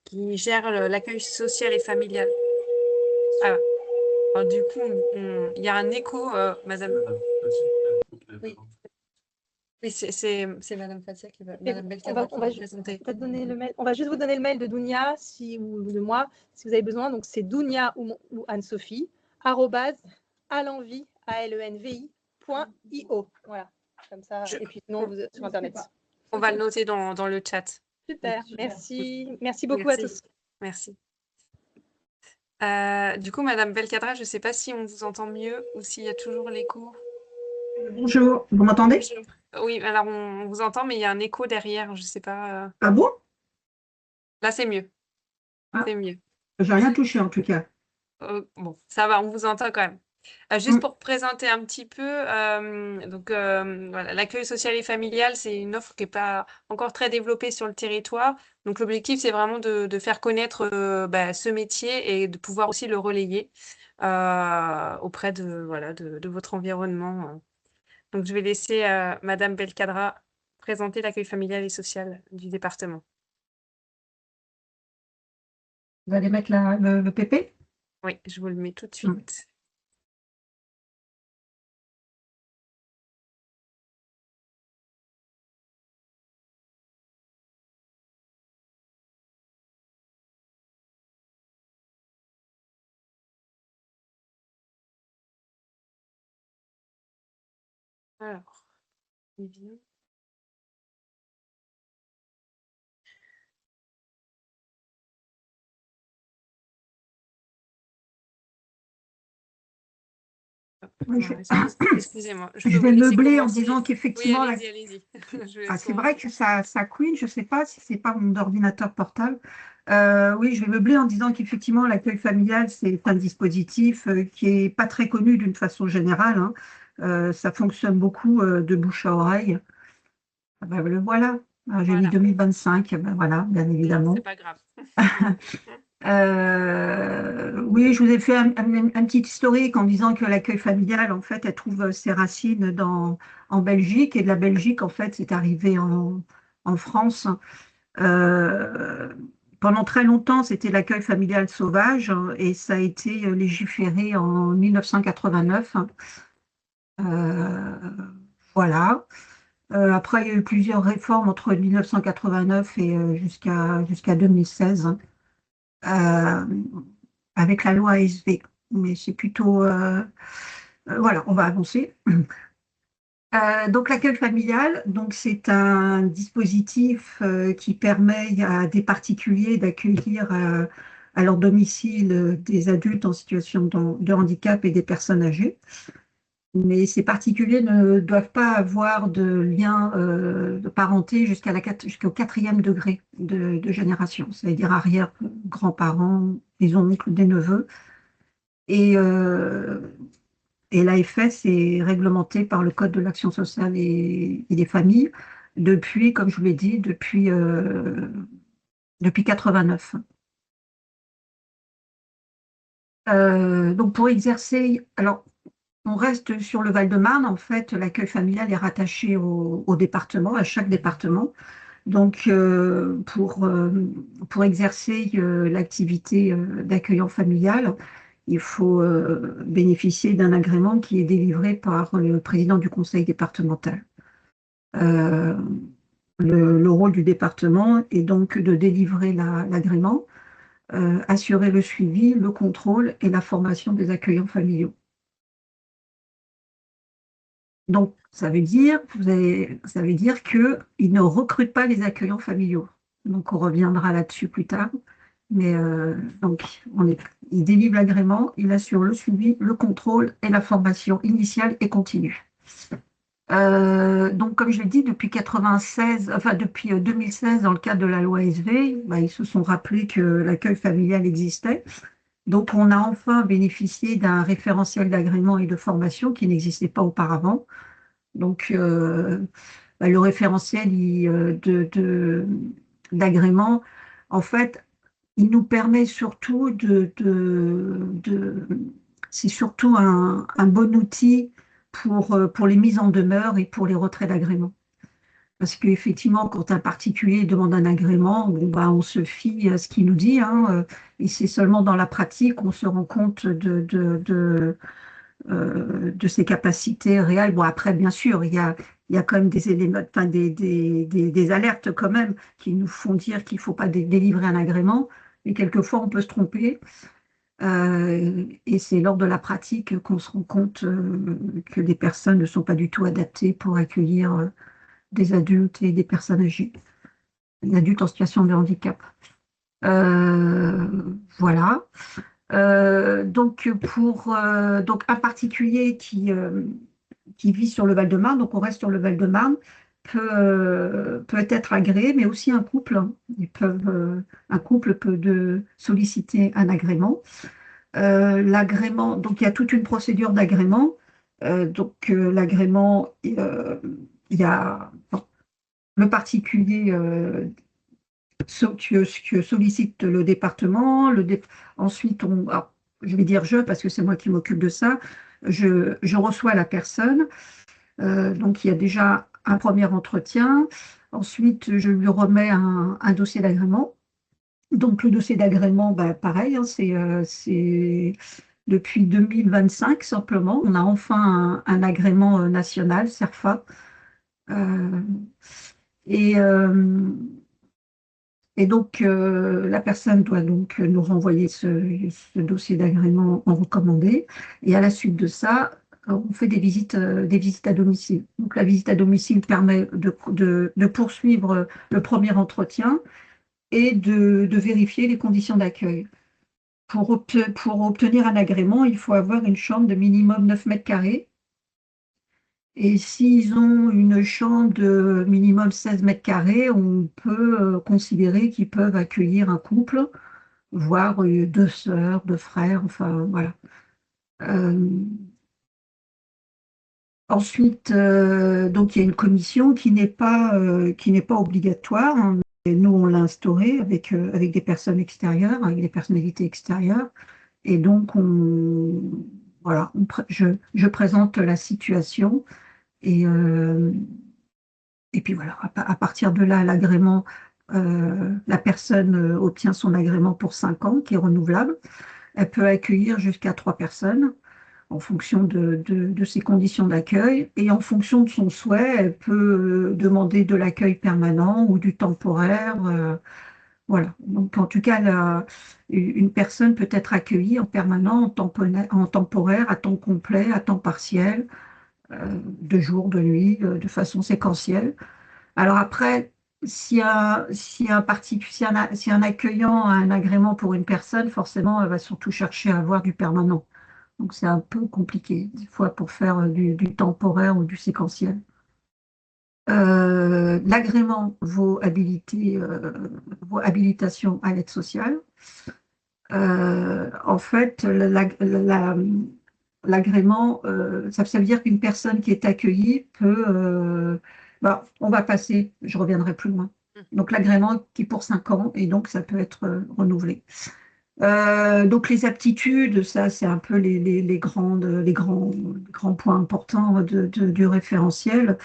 Speaker 1: qui gère l'accueil social et familial. Alors, du coup, il y a un écho, Madame. Oui, c'est Madame Fatia qui va. Madame Belkadra
Speaker 3: on va
Speaker 1: présenter.
Speaker 3: Donner le mail. On va juste vous donner le mail de Dounia ou de moi si vous avez besoin. Donc c'est Dounia ou Anne-Sophie @alenvi.io. Voilà, comme ça. Et puis sinon vous sur internet.
Speaker 1: On va le noter dans le chat.
Speaker 3: Super, merci. Merci beaucoup à tous.
Speaker 1: Merci. Du coup, Madame Belkadra, je ne sais pas si on vous entend mieux ou s'il y a toujours l'écho.
Speaker 12: Bonjour, vous m'entendez?
Speaker 1: Oui, alors on vous entend, mais il y a un écho derrière, je ne sais pas.
Speaker 12: Ah bon?
Speaker 1: Là, c'est mieux.
Speaker 12: Ah.
Speaker 1: C'est mieux.
Speaker 12: J'ai rien touché en tout cas.
Speaker 1: Bon, ça va, on vous entend quand même. Juste pour présenter un petit peu, voilà, l'accueil social et familial, c'est une offre qui n'est pas encore très développée sur le territoire. Donc l'objectif, c'est vraiment de faire connaître ce métier et de pouvoir aussi le relayer auprès de votre environnement. Donc je vais laisser Madame Belkadra présenter l'accueil familial et social du département.
Speaker 12: Vous allez mettre le PP?
Speaker 1: Oui, je vous le mets tout de suite. Alors, il vient. Excusez-moi.
Speaker 12: Je vais meubler en disant qu'effectivement...
Speaker 1: Oui, allez-y.
Speaker 12: C'est vrai que ça couine, je ne sais pas si ce n'est pas mon ordinateur portable. Oui, je vais meubler en disant qu'effectivement, l'accueil familial, c'est un dispositif qui est pas très connu d'une façon générale, hein. Ça fonctionne beaucoup de bouche à oreille. Ah ben, le voilà. Ah, j'ai mis
Speaker 1: Voilà,
Speaker 12: 2025, ben voilà, bien évidemment.
Speaker 1: c'est pas grave.
Speaker 12: Oui, je vous ai fait un petit historique en disant que l'accueil familial, en fait, elle trouve ses racines en Belgique, et de la Belgique, en fait, c'est arrivé en France. Euh, Pendant très longtemps, c'était l'accueil familial sauvage, hein, et ça a été légiféré en 1989. Euh, voilà. Après, il y a eu plusieurs réformes entre 1989 et jusqu'à 2016, hein, euh, avec la loi ASV. Mais c'est plutôt... voilà, on va avancer. Donc l'accueil familial, donc c'est un dispositif qui permet à des particuliers d'accueillir à leur domicile des adultes en situation de handicap et des personnes âgées. Mais ces particuliers ne doivent pas avoir de lien de parenté jusqu'au quatrième degré de génération, c'est-à-dire arrière-grands-parents, des oncles, des neveux. Et, euh, et l'AFS est réglementé par le Code de l'action sociale et des familles depuis, comme je vous l'ai dit, depuis 89. Donc pour exercer, alors on reste sur le Val-de-Marne. En fait, l'accueil familial est rattaché au département, à chaque département. Donc, pour exercer l'activité d'accueillant familial, il faut bénéficier d'un agrément qui est délivré par le président du conseil départemental. Euh, le rôle du département est donc de délivrer l'agrément, assurer le suivi, le contrôle et la formation des accueillants familiaux. Donc, ça veut dire qu'ils ne recrutent pas les accueillants familiaux. Donc, on reviendra là-dessus plus tard. Mais donc, il délivre l'agrément, il assure le suivi, le contrôle et la formation initiale et continue. Donc, comme je l'ai dit, depuis 2016, dans le cadre de la loi SV, ils se sont rappelés que l'accueil familial existait. Donc, on a enfin bénéficié d'un référentiel d'agrément et de formation qui n'existait pas auparavant. Donc, le référentiel d'agrément, en fait, il nous permet surtout c'est surtout un bon outil pour les mises en demeure et pour les retraits d'agrément. Parce qu'effectivement, quand un particulier demande un agrément, on se fie à ce qu'il nous dit, hein, et c'est seulement dans la pratique qu'on se rend compte de ses capacités réelles. Bon, après, bien sûr, il y a quand même des éléments, enfin, des alertes quand même qui nous font dire qu'il ne faut pas délivrer un agrément, mais quelquefois on peut se tromper. Et c'est lors de la pratique qu'on se rend compte que des personnes ne sont pas du tout adaptées pour accueillir des adultes et des personnes âgées, des adultes en situation de handicap. Voilà. Donc un particulier qui vit sur le Val-de-Marne, donc on reste sur le Val-de-Marne, peut être agréé, mais aussi un couple. Un couple peut solliciter un agrément. L'agrément, donc il y a toute une procédure d'agrément. L'agrément, il y a le particulier que sollicite le département. Ensuite, je vais dire parce que c'est moi qui m'occupe de ça, je reçois la personne. Donc, il y a déjà un premier entretien. Ensuite, je lui remets un dossier d'agrément. Donc, le dossier d'agrément, pareil, hein, c'est depuis 2025 simplement. On a enfin un agrément national, CERFA. Et donc, la personne doit donc nous renvoyer ce dossier d'agrément en recommandé. Et à la suite de ça, on fait des visites à domicile. Donc, la visite à domicile permet de poursuivre le premier entretien et de vérifier les conditions d'accueil. Pour obtenir un agrément, il faut avoir une chambre de minimum 9 mètres carrés Et s'ils ont une chambre de minimum 16 mètres carrés, on peut considérer qu'ils peuvent accueillir un couple, voire deux sœurs, deux frères, enfin voilà. Ensuite, donc il y a une commission qui n'est pas obligatoire, hein, mais nous on l'a instaurée avec des personnes extérieures, avec des personnalités extérieures, et donc voilà, je présente la situation et, euh, et puis voilà, à partir de là, l'agrément, la personne obtient son agrément pour 5 ans, qui est renouvelable. Elle peut accueillir jusqu'à 3 personnes en fonction de ses conditions d'accueil. Et en fonction de son souhait, elle peut demander de l'accueil permanent ou du temporaire. Voilà. Donc, en tout cas, une personne peut être accueillie en permanent, en temporaire, à temps complet, à temps partiel, de jour, de nuit, de façon séquentielle. Alors après, si un accueillant a un agrément pour une personne, forcément, elle va surtout chercher à avoir du permanent. Donc c'est un peu compliqué, des fois, pour faire du temporaire ou du séquentiel. L'agrément vaut habilitation à l'aide sociale. En fait, l'agrément, ça veut dire qu'une personne qui est accueillie peut... on va passer, je reviendrai plus loin. Donc l'agrément qui est pour 5 ans, et donc ça peut être renouvelé. Donc les aptitudes, ça c'est un peu les grands points importants du référentiel.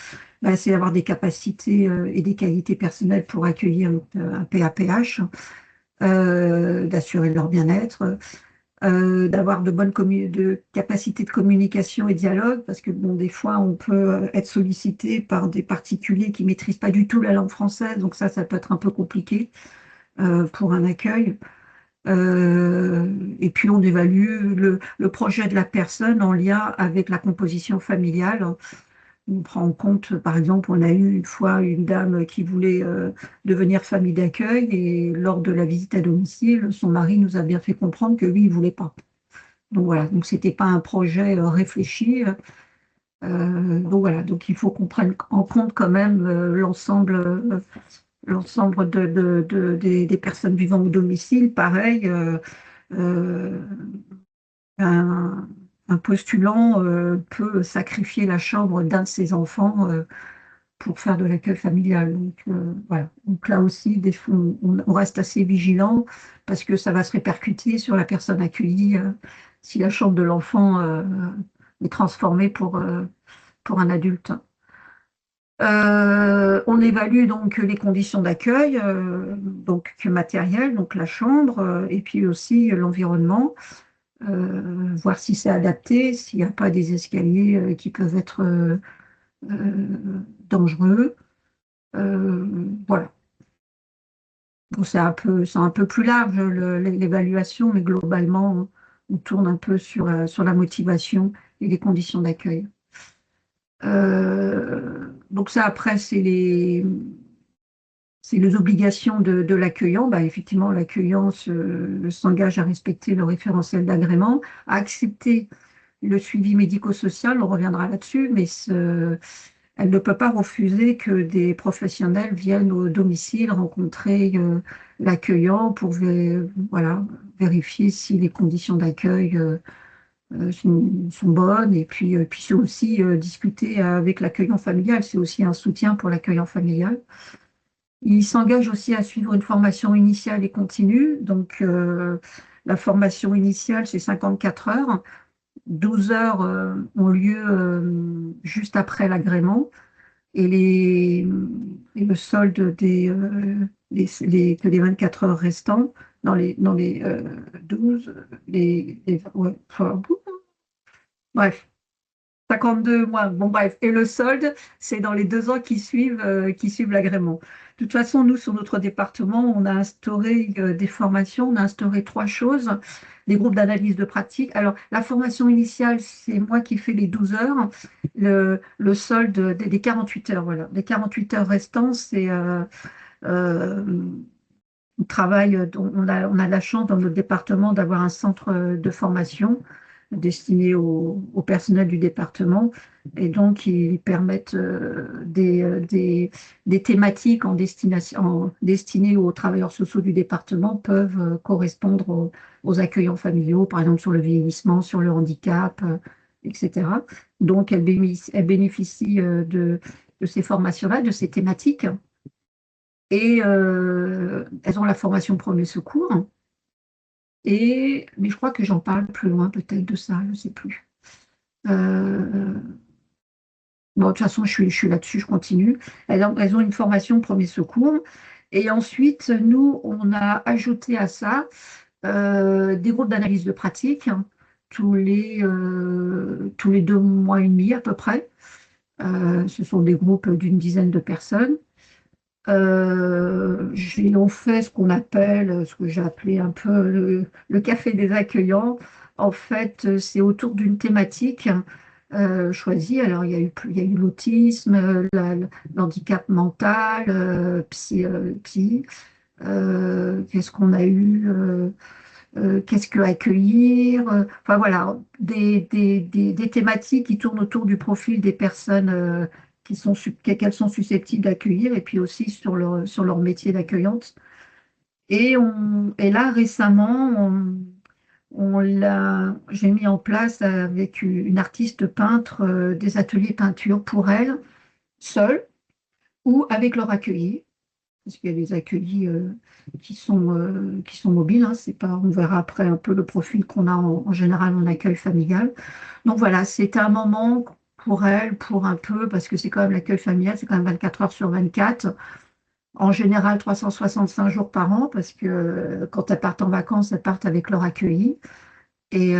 Speaker 12: C'est d'avoir des capacités et des qualités personnelles pour accueillir un PAPH, d'assurer leur bien-être, d'avoir de capacités de communication et dialogue, parce que bon, des fois on peut être sollicité par des particuliers qui ne maîtrisent pas du tout la langue française, donc ça peut être un peu compliqué pour un accueil. Et puis on évalue le projet de la personne en lien avec la composition familiale. On prend en compte, par exemple, on a eu une fois une dame qui voulait devenir famille d'accueil et lors de la visite à domicile, son mari nous a bien fait comprendre que lui, il ne voulait pas. Donc voilà, donc c'était pas un projet réfléchi. Donc voilà, donc il faut qu'on prenne en compte quand même l'ensemble des personnes vivant au domicile. Pareil, un postulant peut sacrifier la chambre d'un de ses enfants pour faire de l'accueil familial. Donc, voilà. Donc là aussi, on reste assez vigilant parce que ça va se répercuter sur la personne accueillie si la chambre de l'enfant est transformée pour un adulte. On évalue donc les conditions d'accueil, donc matériel, donc la chambre, et puis aussi l'environnement, voir si c'est adapté, s'il n'y a pas des escaliers qui peuvent être dangereux. Voilà. Bon, c'est un peu plus large l'évaluation, mais globalement, on tourne un peu sur la motivation et les conditions d'accueil. Donc ça, après, c'est les obligations de l'accueillant. Effectivement, l'accueillant s'engage à respecter le référentiel d'agrément, à accepter le suivi médico-social, on reviendra là-dessus, mais elle ne peut pas refuser que des professionnels viennent au domicile rencontrer l'accueillant pour vérifier si les conditions d'accueil sont bonnes. Et puis c'est aussi discuter avec l'accueillant familial, c'est aussi un soutien pour l'accueillant familial. Il s'engage aussi à suivre une formation initiale et continue. Donc la formation initiale, c'est 54 heures. 12 heures ont lieu juste après l'agrément et le solde des 24 heures restants dans les 12, bref, 52 mois. Bon, bref. Et le solde, c'est dans les 2 ans qui suivent l'agrément. De toute façon, nous, sur notre département, on a instauré des formations, on a instauré 3 choses, des groupes d'analyse de pratique. Alors, la formation initiale, c'est moi qui fais les 12 heures. Le solde des 48 heures, voilà. Les 48 heures restantes, c'est on travaille, on a la chance dans notre département d'avoir un centre de formation destinés au personnel du département. Et donc, ils permettent des thématiques destinées aux travailleurs sociaux du département peuvent correspondre aux accueillants familiaux, par exemple sur le vieillissement, sur le handicap, etc. Donc, elles bénéficient de ces formations-là, de ces thématiques. Et elles ont la formation premier secours. Mais je crois que j'en parle plus loin peut-être de ça, je ne sais plus. Bon, de toute façon, je suis là-dessus, je continue. Elles ont une formation premier secours. Et ensuite, nous, on a ajouté à ça des groupes d'analyse de pratique, hein, tous les 2 mois et demi à peu près. Ce sont des groupes d'une dizaine de personnes. On fait ce qu'on appelle, ce que j'ai appelé un peu le café des accueillants. En fait, c'est autour d'une thématique choisie. Alors, il y a eu l'autisme, l'handicap mental, qu'est-ce qu'on a eu, qu'est-ce que accueillir, enfin voilà, des thématiques qui tournent autour du profil des personnes qu'elles sont susceptibles d'accueillir, et puis aussi sur leur métier d'accueillante. Et là, récemment, j'ai mis en place avec une artiste peintre des ateliers peinture pour elle, seule ou avec leur accueilli, parce qu'il y a des accueillis qui sont mobiles. Hein, c'est pas, on verra après un peu le profil qu'on a en général en accueil familial. Donc voilà, c'était un moment pour elle, pour un peu, parce que c'est quand même l'accueil familial, c'est quand même 24 heures sur 24. En général, 365 jours par an, parce que quand elles partent en vacances, elles partent avec leur accueilli. Et,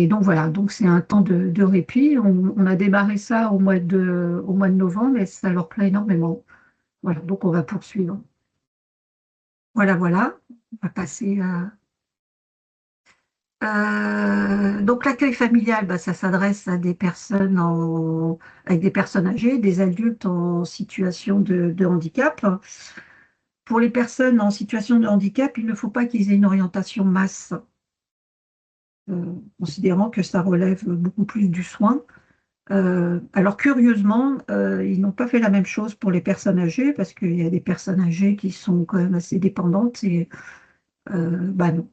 Speaker 12: donc voilà, donc c'est un temps de répit. On a démarré ça au mois de novembre et ça leur plaît énormément. Voilà, donc on va poursuivre. Voilà, voilà. On va passer à... donc l'accueil familial, ça s'adresse à des personnes avec des personnes âgées, des adultes en situation de handicap. Pour les personnes en situation de handicap, il ne faut pas qu'ils aient une orientation masse, considérant que ça relève beaucoup plus du soin. Alors curieusement, ils n'ont pas fait la même chose pour les personnes âgées, parce qu'il y a des personnes âgées qui sont quand même assez dépendantes, et non.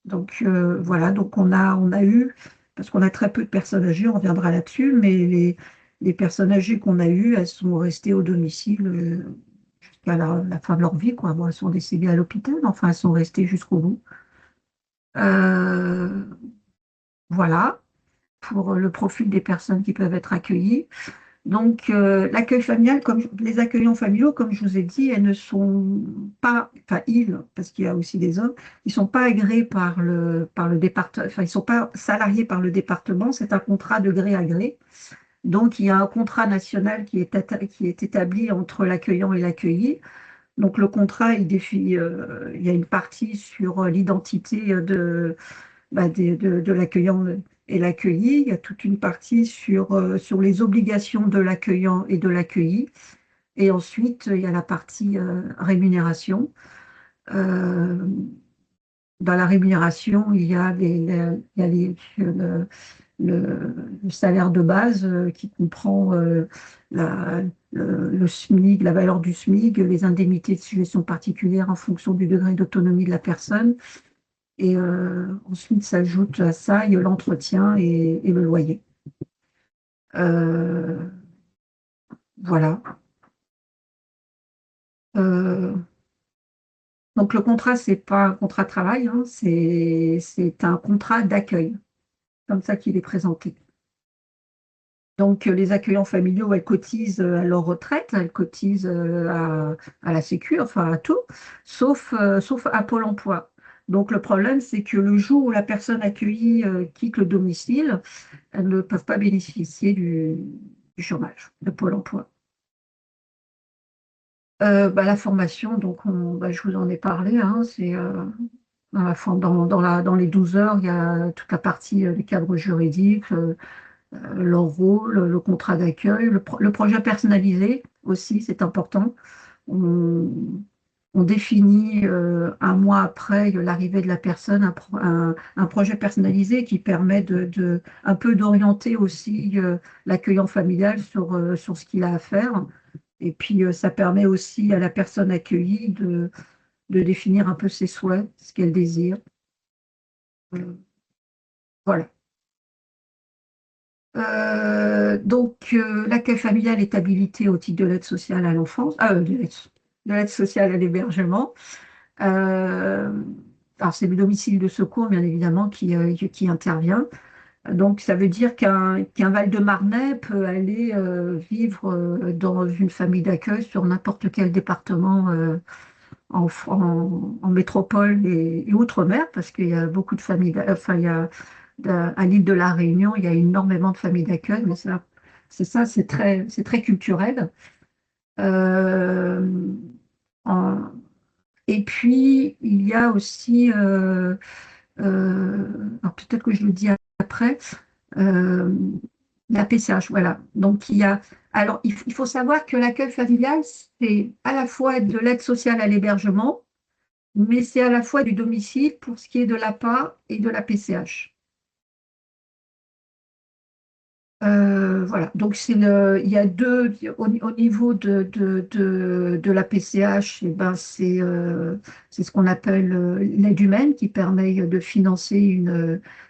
Speaker 12: Donc voilà, donc on a eu, parce qu'on a très peu de personnes âgées, on reviendra là-dessus, mais les personnes âgées qu'on a eues, elles sont restées au domicile jusqu'à la fin de leur vie, quoi. Bon, elles sont décédées à l'hôpital, mais enfin elles sont restées jusqu'au bout. Voilà, pour le profil des personnes qui peuvent être accueillies. Donc, l'accueil familial, comme les accueillants familiaux, comme je vous ai dit, elles ne sont pas, enfin, parce qu'il y a aussi des hommes, ils ne sont pas agréés par le département, enfin, ils ne sont pas salariés par le département, c'est un contrat de gré à gré. Donc, il y a un contrat national qui est établi entre l'accueillant et l'accueilli. Donc, le contrat, il y a une partie sur l'identité de l'accueillant et l'accueilli. Il y a toute une partie sur les obligations de l'accueillant et de l'accueilli. Et ensuite, il y a la partie rémunération. Dans la rémunération, il y a le salaire de base qui comprend le SMIC, la valeur du SMIC, les indemnités de situation particulière en fonction du degré d'autonomie de la personne. Et ensuite, s'ajoute à ça, il y a l'entretien et le loyer. Voilà. Donc, le contrat, ce n'est pas un contrat de travail, hein, c'est un contrat d'accueil, comme ça qu'il est présenté. Donc, les accueillants familiaux, elles cotisent à leur retraite, elles cotisent à la Sécu, enfin à tout, sauf à Pôle emploi. Donc, le problème, c'est que le jour où la personne accueillie quitte le domicile, elles ne peuvent pas bénéficier du chômage, de Pôle emploi. La formation, donc, je vous en ai parlé, hein, c'est dans les 12 heures, il y a toute la partie des cadres juridiques, leur rôle, le contrat d'accueil, le projet personnalisé aussi, c'est important. on définit un mois après l'arrivée de la personne un projet personnalisé qui permet un peu d'orienter aussi l'accueillant familial sur ce qu'il a à faire. Et puis, ça permet aussi à la personne accueillie de définir un peu ses souhaits, ce qu'elle désire. Voilà. Donc, l'accueil familial est habilité au titre de l'aide sociale à l'enfance, de l'aide sociale à l'hébergement. Alors, c'est le domicile de secours, bien évidemment, qui intervient. Donc, ça veut dire qu'un Val-de-Marnais peut aller vivre dans une famille d'accueil sur n'importe quel département en métropole et outre-mer, parce qu'il y a beaucoup de familles, enfin, à l'île de la Réunion, il y a énormément de familles d'accueil, mais c'est très culturel. Euh, en- et puis, il y a aussi, alors peut-être que je le dis après, euh, la PCH, voilà. Donc, alors, il faut savoir que l'accueil familial, c'est à la fois de l'aide sociale à l'hébergement, mais c'est à la fois du domicile pour ce qui est de l'APA et de la PCH. Voilà, donc il y a deux, au niveau de la PCH, eh ben c'est ce qu'on appelle l'aide humaine qui permet de financer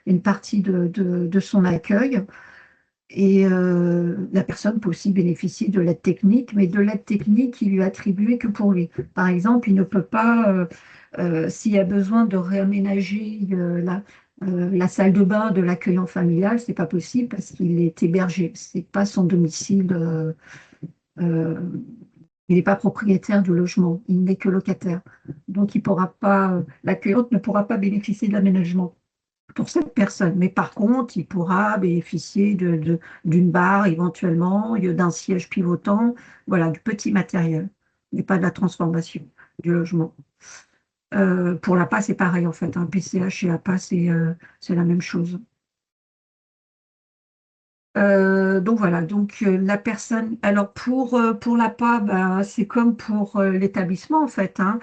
Speaker 12: une partie de son accueil. Et la personne peut aussi bénéficier de l'aide technique, mais de l'aide technique qui lui est attribuée que pour lui. Par exemple, il ne peut pas, s'il y a besoin de réaménager la salle de bain de l'accueillant familial, c'est pas possible parce qu'il est hébergé. C'est pas son domicile. Euh, il n'est pas propriétaire du logement. Il n'est que locataire. Donc, il pourra pas, l'accueillante ne pourra pas bénéficier de l'aménagement pour cette personne. Mais par contre, il pourra bénéficier d'une barre éventuellement, d'un siège pivotant, voilà, du petit matériel, mais pas de la transformation du logement. Pour l'APA, c'est pareil en fait. Un PCH et APA, c'est la même chose. Donc voilà, donc la personne, alors pour l'APA, ben, c'est comme pour l'établissement en fait, hein.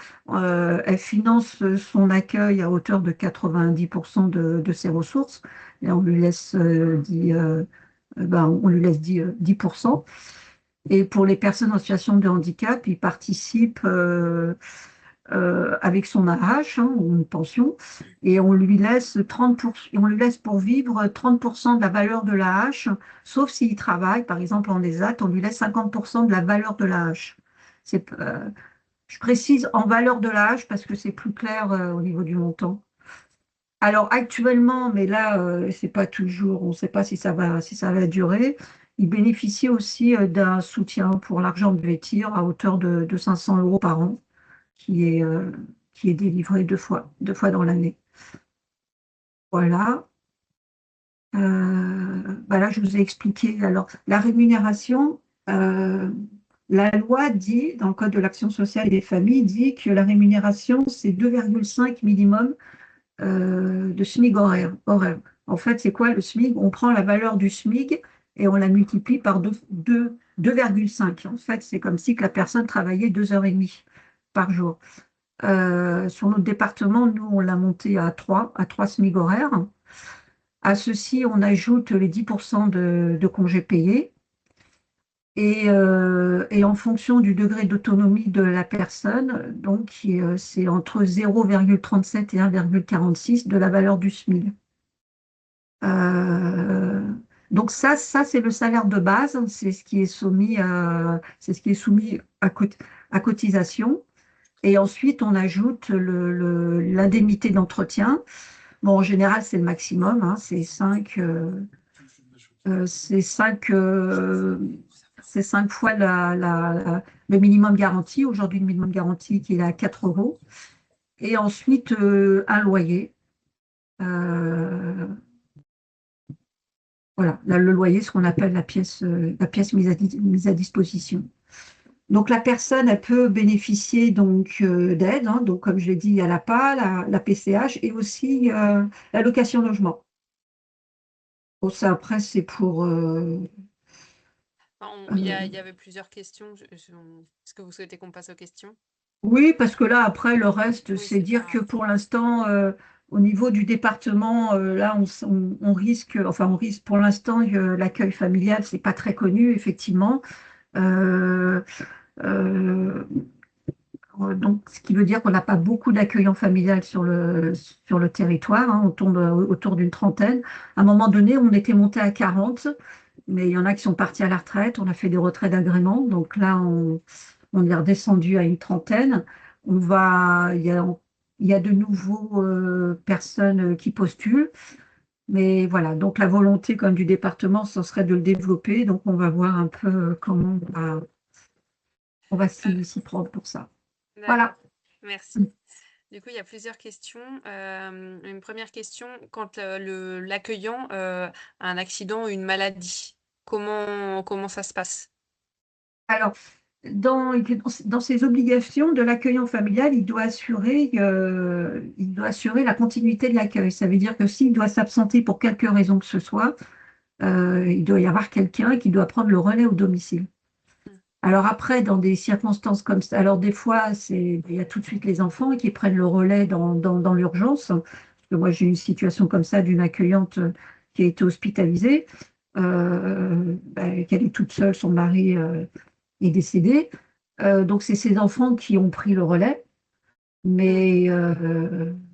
Speaker 12: Elle finance son accueil à hauteur de 90% de ses ressources et on lui laisse, on lui laisse 10%. Et pour les personnes en situation de handicap, ils participent avec son AH ou une pension, et on lui laisse 30%, on lui laisse pour vivre 30% de la valeur de l'AH, sauf s'il travaille, par exemple en ESAT, on lui laisse 50% de la valeur de l'AH. Je précise en valeur de l'AH parce que c'est plus clair au niveau du montant. Alors actuellement, mais là, c'est pas toujours, on ne sait pas si ça va durer, il bénéficie aussi d'un soutien pour l'argent de VETIR à hauteur de 500 € par an qui est délivré deux fois dans l'année. Voilà. Là, je vous ai expliqué. Alors, la rémunération, la loi dit, dans le Code de l'action sociale et des familles, dit que la rémunération, c'est 2,5 minimum de SMIC horaire. En fait, c'est quoi le SMIC? On prend la valeur du SMIC et on la multiplie par 2,5. En fait, c'est comme si que la personne travaillait 2h30 par jour. Sur notre département, nous, on l'a monté à 3 SMIC horaires. À ceci, on ajoute les 10% de congés payés. Et en fonction du degré d'autonomie de la personne, donc c'est entre 0,37 et 1,46 de la valeur du SMIC. Donc ça c'est le salaire de base, c'est ce qui est soumis à cotisation. Et ensuite, on ajoute l'indemnité d'entretien. Bon, en général, c'est le maximum, hein, c'est 5 fois le minimum garanti. Aujourd'hui, le minimum garanti qui est à 4 €. Et ensuite, un loyer. Voilà, le loyer, ce qu'on appelle la pièce mise à disposition. Donc, la personne, elle peut bénéficier donc d'aide. Hein. Donc, comme je l'ai dit, il y a l'APA, la PCH et aussi la location logement. Bon, ça, après, c'est pour...
Speaker 1: Il y avait plusieurs questions. Est-ce que vous souhaitez qu'on passe aux questions?
Speaker 12: Oui, parce que là, après, le reste,
Speaker 1: Oui,
Speaker 12: c'est
Speaker 1: c'est
Speaker 12: dire
Speaker 1: pas...
Speaker 12: que pour l'instant, au niveau du département, là, on risque, enfin, on risque pour l'instant, l'accueil familial, c'est pas très connu, effectivement. Euh, euh, donc, ce qui veut dire qu'on n'a pas beaucoup d'accueillants familiales sur le territoire, hein, on tourne autour d'une trentaine. À un moment donné, on était monté à 40, mais il y en a qui sont partis à la retraite, on a fait des retraits d'agrément, donc là, on est redescendu à une trentaine. Il y a de nouveaux personnes qui postulent, mais voilà, donc la volonté comme du département, ce serait de le développer, donc on va voir un peu comment on va s'y prendre pour ça.
Speaker 1: D'accord,
Speaker 12: Voilà.
Speaker 1: merci. Du coup, il y a plusieurs questions. Une première question, quand l'accueillant a un accident ou une maladie, comment ça se passe?
Speaker 12: Alors, dans ses obligations de l'accueillant familial, il doit assurer la continuité de l'accueil. Ça veut dire que s'il doit s'absenter pour quelque raison que ce soit, il doit y avoir quelqu'un qui doit prendre le relais au domicile. Alors après, dans des circonstances comme ça, alors des fois, il y a tout de suite les enfants qui prennent le relais dans l'urgence. Parce que moi, j'ai eu une situation comme ça d'une accueillante qui a été hospitalisée, qu'elle est toute seule, son mari est décédé. Donc, c'est ses enfants qui ont pris le relais. Mais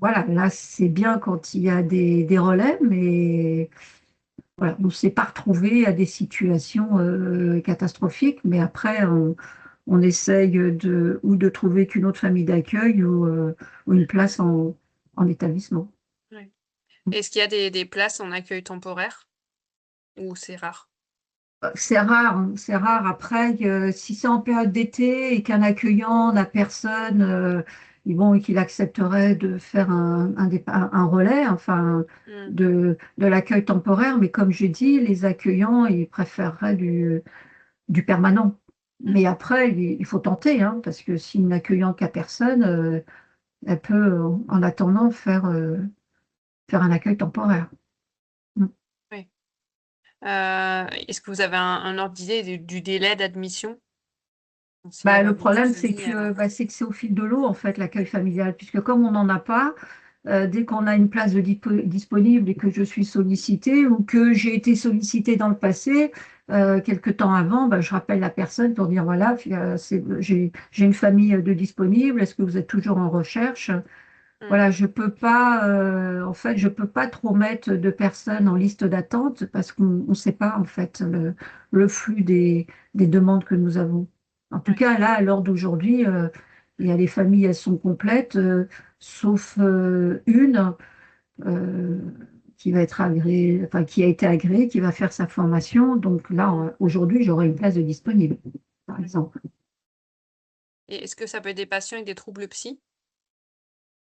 Speaker 12: voilà, là, c'est bien quand il y a des relais, mais voilà, on ne s'est pas retrouvé à des situations catastrophiques. Mais après, on essaye ou de trouver qu'une autre famille d'accueil ou une place en établissement.
Speaker 1: Ouais. Est-ce qu'il y a des places en accueil temporaire ou c'est rare?
Speaker 12: C'est rare, hein, c'est rare. Après, si c'est en période d'été et qu'un accueillant n'a personne, et qu'il accepterait de faire un relais, enfin, de l'accueil temporaire. Mais comme j'ai dit, les accueillants, ils préféreraient du permanent. Mais après, il faut tenter, hein, parce que si une accueillante n'a personne, elle peut, en attendant, faire un accueil temporaire. Mm.
Speaker 1: Oui. Est-ce que vous avez un ordre d'idée du délai d'admission? Si elle
Speaker 12: Le
Speaker 1: a beaucoup
Speaker 12: problème,
Speaker 1: de vie,
Speaker 12: c'est que c'est au fil de l'eau, en fait, l'accueil familial, puisque comme on n'en a pas, dès qu'on a une place disponible et que je suis sollicitée ou que j'ai été sollicitée dans le passé, quelque temps avant, je rappelle la personne pour dire, voilà, j'ai une famille de disponibles, est-ce que vous êtes toujours en recherche? Voilà, je peux pas, en fait, je peux pas trop mettre de personnes en liste d'attente parce qu'on ne sait pas, en fait, le flux des demandes que nous avons. En tout cas, là, à l'heure d'aujourd'hui, il y a les familles, elles sont complètes, sauf une euh, qui va être agréée, enfin, qui a été agréée, qui va faire sa formation. Donc là, aujourd'hui, j'aurai une place de disponible, par exemple.
Speaker 1: Et est-ce que ça peut être des patients avec des troubles psy?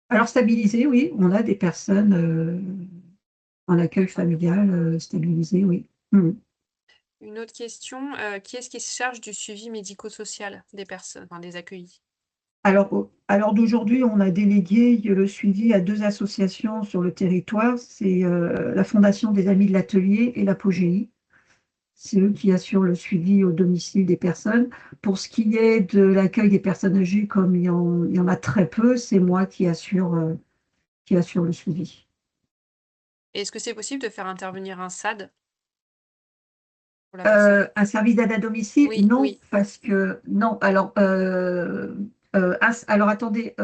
Speaker 12: Alors, stabilisé, oui, on a des personnes en accueil familial stabilisé, oui. Mm.
Speaker 1: Une autre question, qui est-ce qui se charge du suivi médico-social des personnes, enfin, des accueillis?
Speaker 12: Alors d'aujourd'hui, on a délégué le suivi à deux associations sur le territoire. C'est la Fondation des Amis de l'Atelier et l'Apogéie. C'est eux qui assurent le suivi au domicile des personnes. Pour ce qui est de l'accueil des personnes âgées, comme il y en a très peu, c'est moi qui assure le suivi.
Speaker 1: Et est-ce que c'est possible de faire intervenir un SAD pour la personne?
Speaker 12: Un service d'aide à domicile?
Speaker 1: Oui,
Speaker 12: Non,
Speaker 1: oui.
Speaker 12: parce que non. Alors attendez,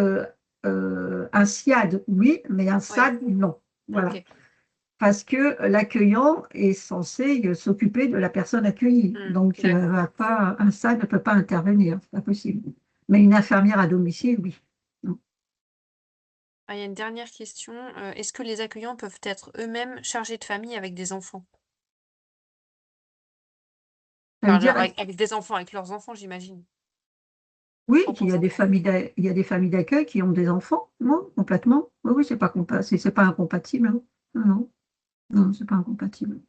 Speaker 12: un SIAD, oui, mais un SAD, non. Voilà.
Speaker 1: Ok.
Speaker 12: Parce que l'accueillant est censé s'occuper de la personne accueillie. Donc, un SAD ne peut pas intervenir, c'est pas possible. Mais une infirmière à domicile, oui. Non.
Speaker 1: Il y a une dernière question. Est-ce que les accueillants peuvent être eux-mêmes chargés de famille avec des enfants?
Speaker 12: Ça veut
Speaker 1: Enfin,
Speaker 12: dire,
Speaker 1: avec des enfants, avec leurs enfants, j'imagine.
Speaker 12: oui,
Speaker 1: Propres
Speaker 12: il y a des
Speaker 1: enfants.
Speaker 12: il y a des familles d'accueil qui ont des enfants, non, complètement. Oui, oui, c'est pas incompatible, hein. Non, non, non, c'est pas incompatible.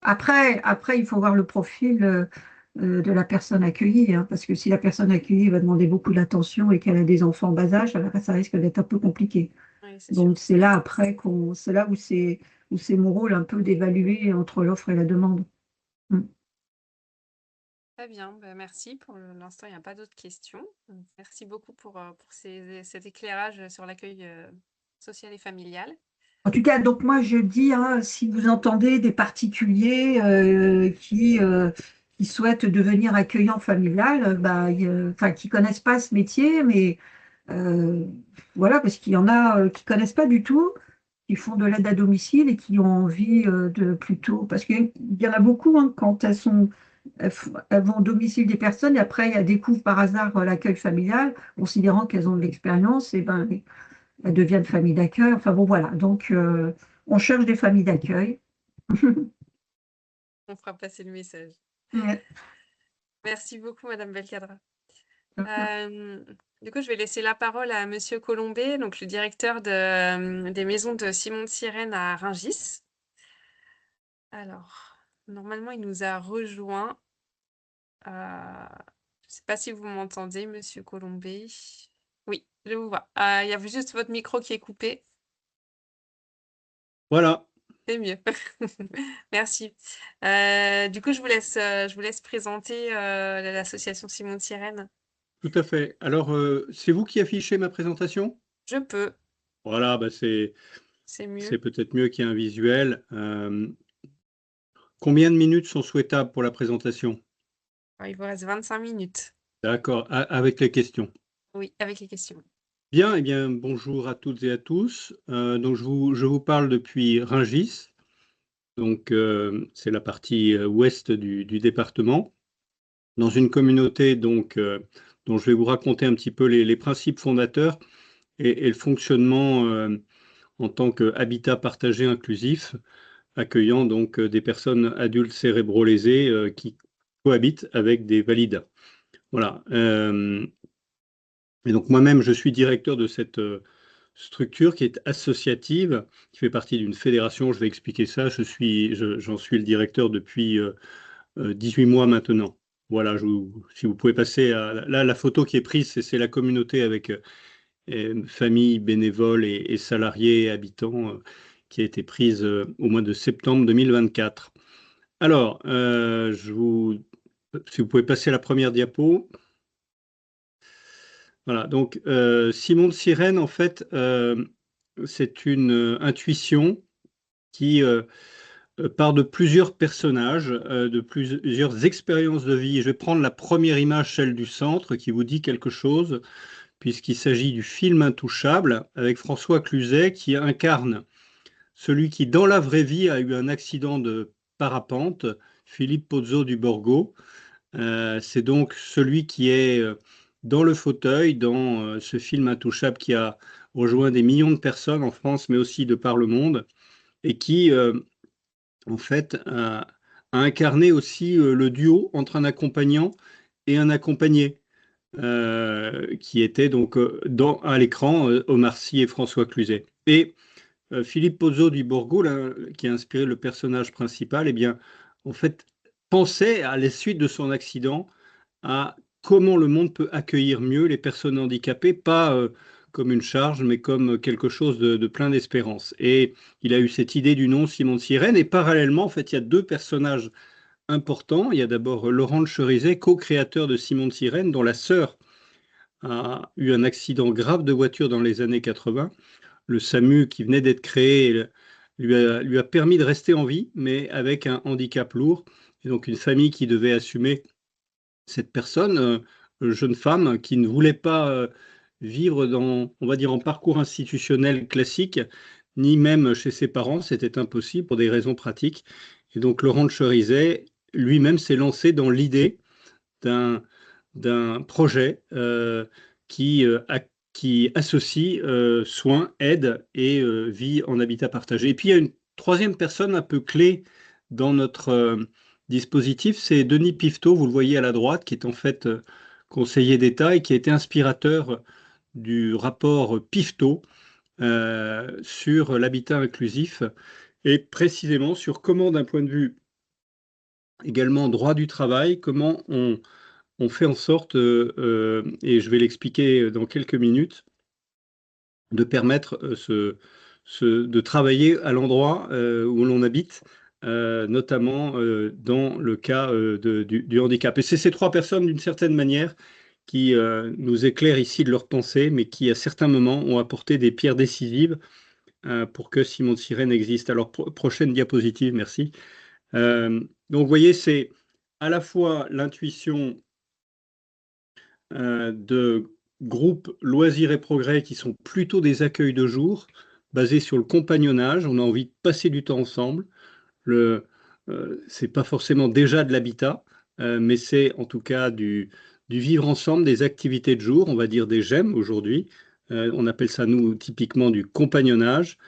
Speaker 12: Après, il faut voir le profil de la personne accueillie, hein, parce que si la personne accueillie va demander beaucoup d'attention et qu'elle a des enfants en bas âge, alors ça risque d'être un peu compliqué.
Speaker 1: Oui, c'est sûr.
Speaker 12: Donc c'est là après c'est là où c'est mon rôle un peu d'évaluer entre l'offre et la demande. Mm.
Speaker 1: Très bien, bah, merci. Pour l'instant, il n'y a pas d'autres questions. Donc, merci beaucoup pour cet éclairage sur l'accueil social et familial.
Speaker 12: En tout cas, donc moi je dis, hein, si vous entendez des particuliers qui souhaitent devenir accueillants familial, enfin, qui connaissent pas ce métier, mais euh, voilà, parce qu'il y en a qui connaissent pas du tout, qui font de l'aide à domicile et qui ont envie de plutôt, parce qu'il y en a beaucoup, hein, quand elles vont au domicile des personnes et après elles découvrent par hasard l'accueil familial, considérant qu'elles ont de l'expérience, et ben elles deviennent famille d'accueil. Enfin bon, voilà. Donc, on cherche des familles d'accueil.
Speaker 1: On fera passer le message.
Speaker 12: Ouais.
Speaker 1: Merci beaucoup, Madame Belkadra. Du coup, je vais laisser la parole à Monsieur Colombet, donc le directeur des maisons de Simon de Sirène à Rungis. Alors, normalement, il nous a rejoint. Je ne sais pas si vous m'entendez, Monsieur Colombet. Oui, je vous vois. Il y a juste votre micro qui est coupé.
Speaker 13: Voilà.
Speaker 1: C'est mieux. Merci. Du coup, je vous laisse présenter l'association Simon de Sirène.
Speaker 13: Tout à fait. Alors, c'est vous qui affichez ma présentation?
Speaker 1: Je peux.
Speaker 13: Voilà, bah c'est
Speaker 1: mieux.
Speaker 13: peut-être mieux qu'il y ait un visuel. Combien de minutes sont souhaitables pour la présentation?
Speaker 1: Il vous reste 25 minutes.
Speaker 13: D'accord, avec les questions.
Speaker 1: Oui, avec les questions.
Speaker 13: Bien, eh bien, bonjour à toutes et à tous. Donc, je vous parle depuis Rungis. Donc, c'est la partie ouest du département, dans une communauté donc, dont je vais vous raconter un petit peu les principes fondateurs et le fonctionnement en tant qu'habitat partagé inclusif, accueillant donc des personnes adultes cérébro-lésées qui cohabitent avec des validas. Voilà. Et donc moi-même, je suis directeur de cette structure qui est associative, qui fait partie d'une fédération. Je vais expliquer ça. J'en suis le directeur depuis 18 mois maintenant. Voilà, si vous pouvez passer à là, la photo qui est prise, c'est la communauté avec familles, bénévoles et salariés et habitants qui a été prise au mois de septembre 2024. Alors, si vous pouvez passer à la première diapo. Voilà, donc Simon de Sirène, en fait, c'est une intuition qui part de plusieurs personnages, de plusieurs expériences de vie. Je vais prendre la première image, celle du centre, qui vous dit quelque chose, puisqu'il s'agit du film Intouchable, avec François Cluzet, qui incarne celui qui, dans la vraie vie, a eu un accident de parapente, Philippe Pozzo du Borgo. C'est donc celui qui est dans le fauteuil, dans ce film Intouchable qui a rejoint des millions de personnes en France, mais aussi de par le monde, et qui, en fait, a incarné aussi le duo entre un accompagnant et un accompagné, qui était donc à l'écran Omar Sy et François Cluzet. Et Philippe Pozzo du Borgo, là, qui a inspiré le personnage principal, eh bien, en fait, pensait à la suite de son accident à comment le monde peut accueillir mieux les personnes handicapées, pas comme une charge, mais comme quelque chose de plein d'espérance. Et il a eu cette idée du nom Simon de Sirène. Et parallèlement, en fait, il y a deux personnages importants. Il y a d'abord Laurent de Cherizet, co-créateur de Simon de Sirène, dont la sœur a eu un accident grave de voiture dans les années 80. Le SAMU qui venait d'être créé lui a permis de rester en vie, mais avec un handicap lourd. Et donc une famille qui devait assumer cette personne, jeune femme, qui ne voulait pas vivre dans, on va dire, en parcours institutionnel classique, ni même chez ses parents, c'était impossible pour des raisons pratiques. Et donc Laurent de Cherizet, lui-même, s'est lancé dans l'idée d'un projet qui associe soins, aide et vie en habitat partagé. Et puis il y a une troisième personne un peu clé dans notre dispositif, c'est Denis Piveteau, vous le voyez à la droite, qui est en fait conseiller d'État et qui a été inspirateur du rapport Piveteau sur l'habitat inclusif et précisément sur comment, d'un point de vue également droit du travail, comment on fait en sorte, et je vais l'expliquer dans quelques minutes, de permettre de travailler à l'endroit où l'on habite notamment dans le cas du handicap. Et c'est ces 3 personnes, d'une certaine manière, qui nous éclairent ici de leur pensée, mais qui, à certains moments, ont apporté des pierres décisives pour que Simon de Sirène existe. Alors, prochaine diapositive, merci. Donc, vous voyez, c'est à la fois l'intuition de groupes loisirs et progrès qui sont plutôt des accueils de jour, basés sur le compagnonnage. On a envie de passer du temps ensemble. C'est pas forcément déjà de l'habitat, mais c'est en tout cas du vivre ensemble, des activités de jour, on va dire des GEM aujourd'hui. On appelle ça, nous, typiquement du compagnonnage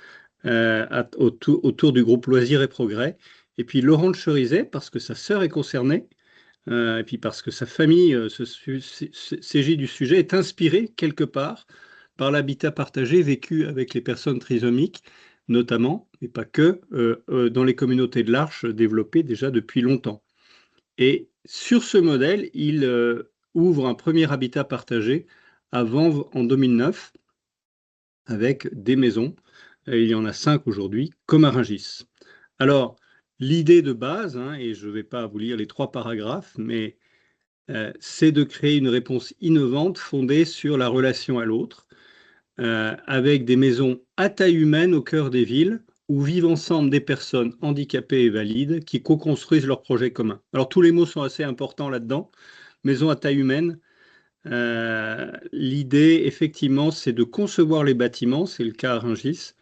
Speaker 13: autour du groupe Loisirs et Progrès. Et puis Laurent de Cherizet, parce que sa sœur est concernée, et puis parce que sa famille s'agit du sujet, est inspirée quelque part par l'habitat partagé vécu avec les personnes trisomiques, notamment, mais pas que, dans les communautés de l'Arche développées déjà depuis longtemps. Et sur ce modèle, il ouvre un premier habitat partagé à Vanves en 2009, avec des maisons. Et il y en a 5 aujourd'hui, comme à Rungis. Alors, l'idée de base, et je ne vais pas vous lire les 3 paragraphes, mais c'est de créer une réponse innovante fondée sur la relation à l'autre, avec des maisons à taille humaine au cœur des villes, où vivent ensemble des personnes handicapées et valides qui co-construisent leurs projets communs. Alors tous les mots sont assez importants là-dedans. Maison à taille humaine, l'idée effectivement c'est de concevoir les bâtiments, c'est le cas à Rungis,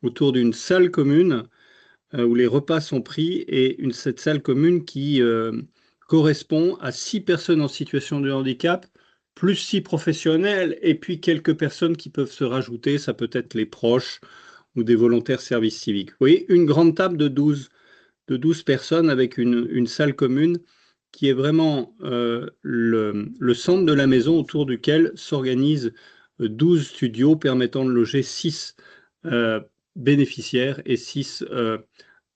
Speaker 13: autour d'une salle commune où les repas sont pris et cette salle commune qui correspond à 6 personnes en situation de handicap, plus 6 professionnels, et puis quelques personnes qui peuvent se rajouter, ça peut être les proches ou des volontaires service civique. Vous voyez, une grande table de 12 personnes avec une salle commune qui est vraiment le centre de la maison autour duquel s'organisent 12 studios permettant de loger 6 bénéficiaires et 6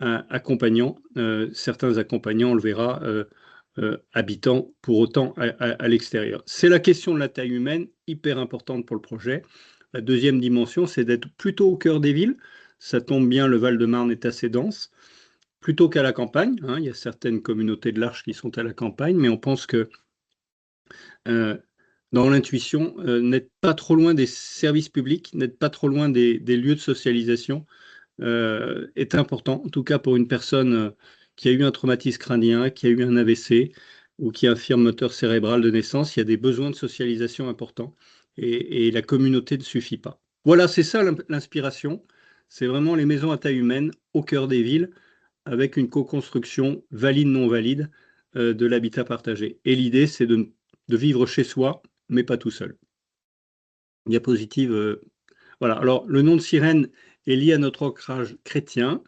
Speaker 13: accompagnants. Certains accompagnants, on le verra, habitants pour autant à l'extérieur. C'est la question de la taille humaine, hyper importante pour le projet. La deuxième dimension, c'est d'être plutôt au cœur des villes. Ça tombe bien, le Val-de-Marne est assez dense, plutôt qu'à la campagne. Il y a certaines communautés de l'Arche qui sont à la campagne, mais on pense que dans l'intuition, n'être pas trop loin des services publics, n'être pas trop loin des lieux de socialisation est important, en tout cas pour une personne qui a eu un traumatisme crânien, qui a eu un AVC ou qui a un infirme moteur cérébral de naissance. Il y a des besoins de socialisation importants et la communauté ne suffit pas. Voilà, c'est ça l'inspiration. C'est vraiment les maisons à taille humaine au cœur des villes avec une co-construction valide-non valide de l'habitat partagé. Et l'idée, c'est de vivre chez soi, mais pas tout seul. Diapositive. Voilà, alors le nom de Sirène est lié à notre ancrage chrétien.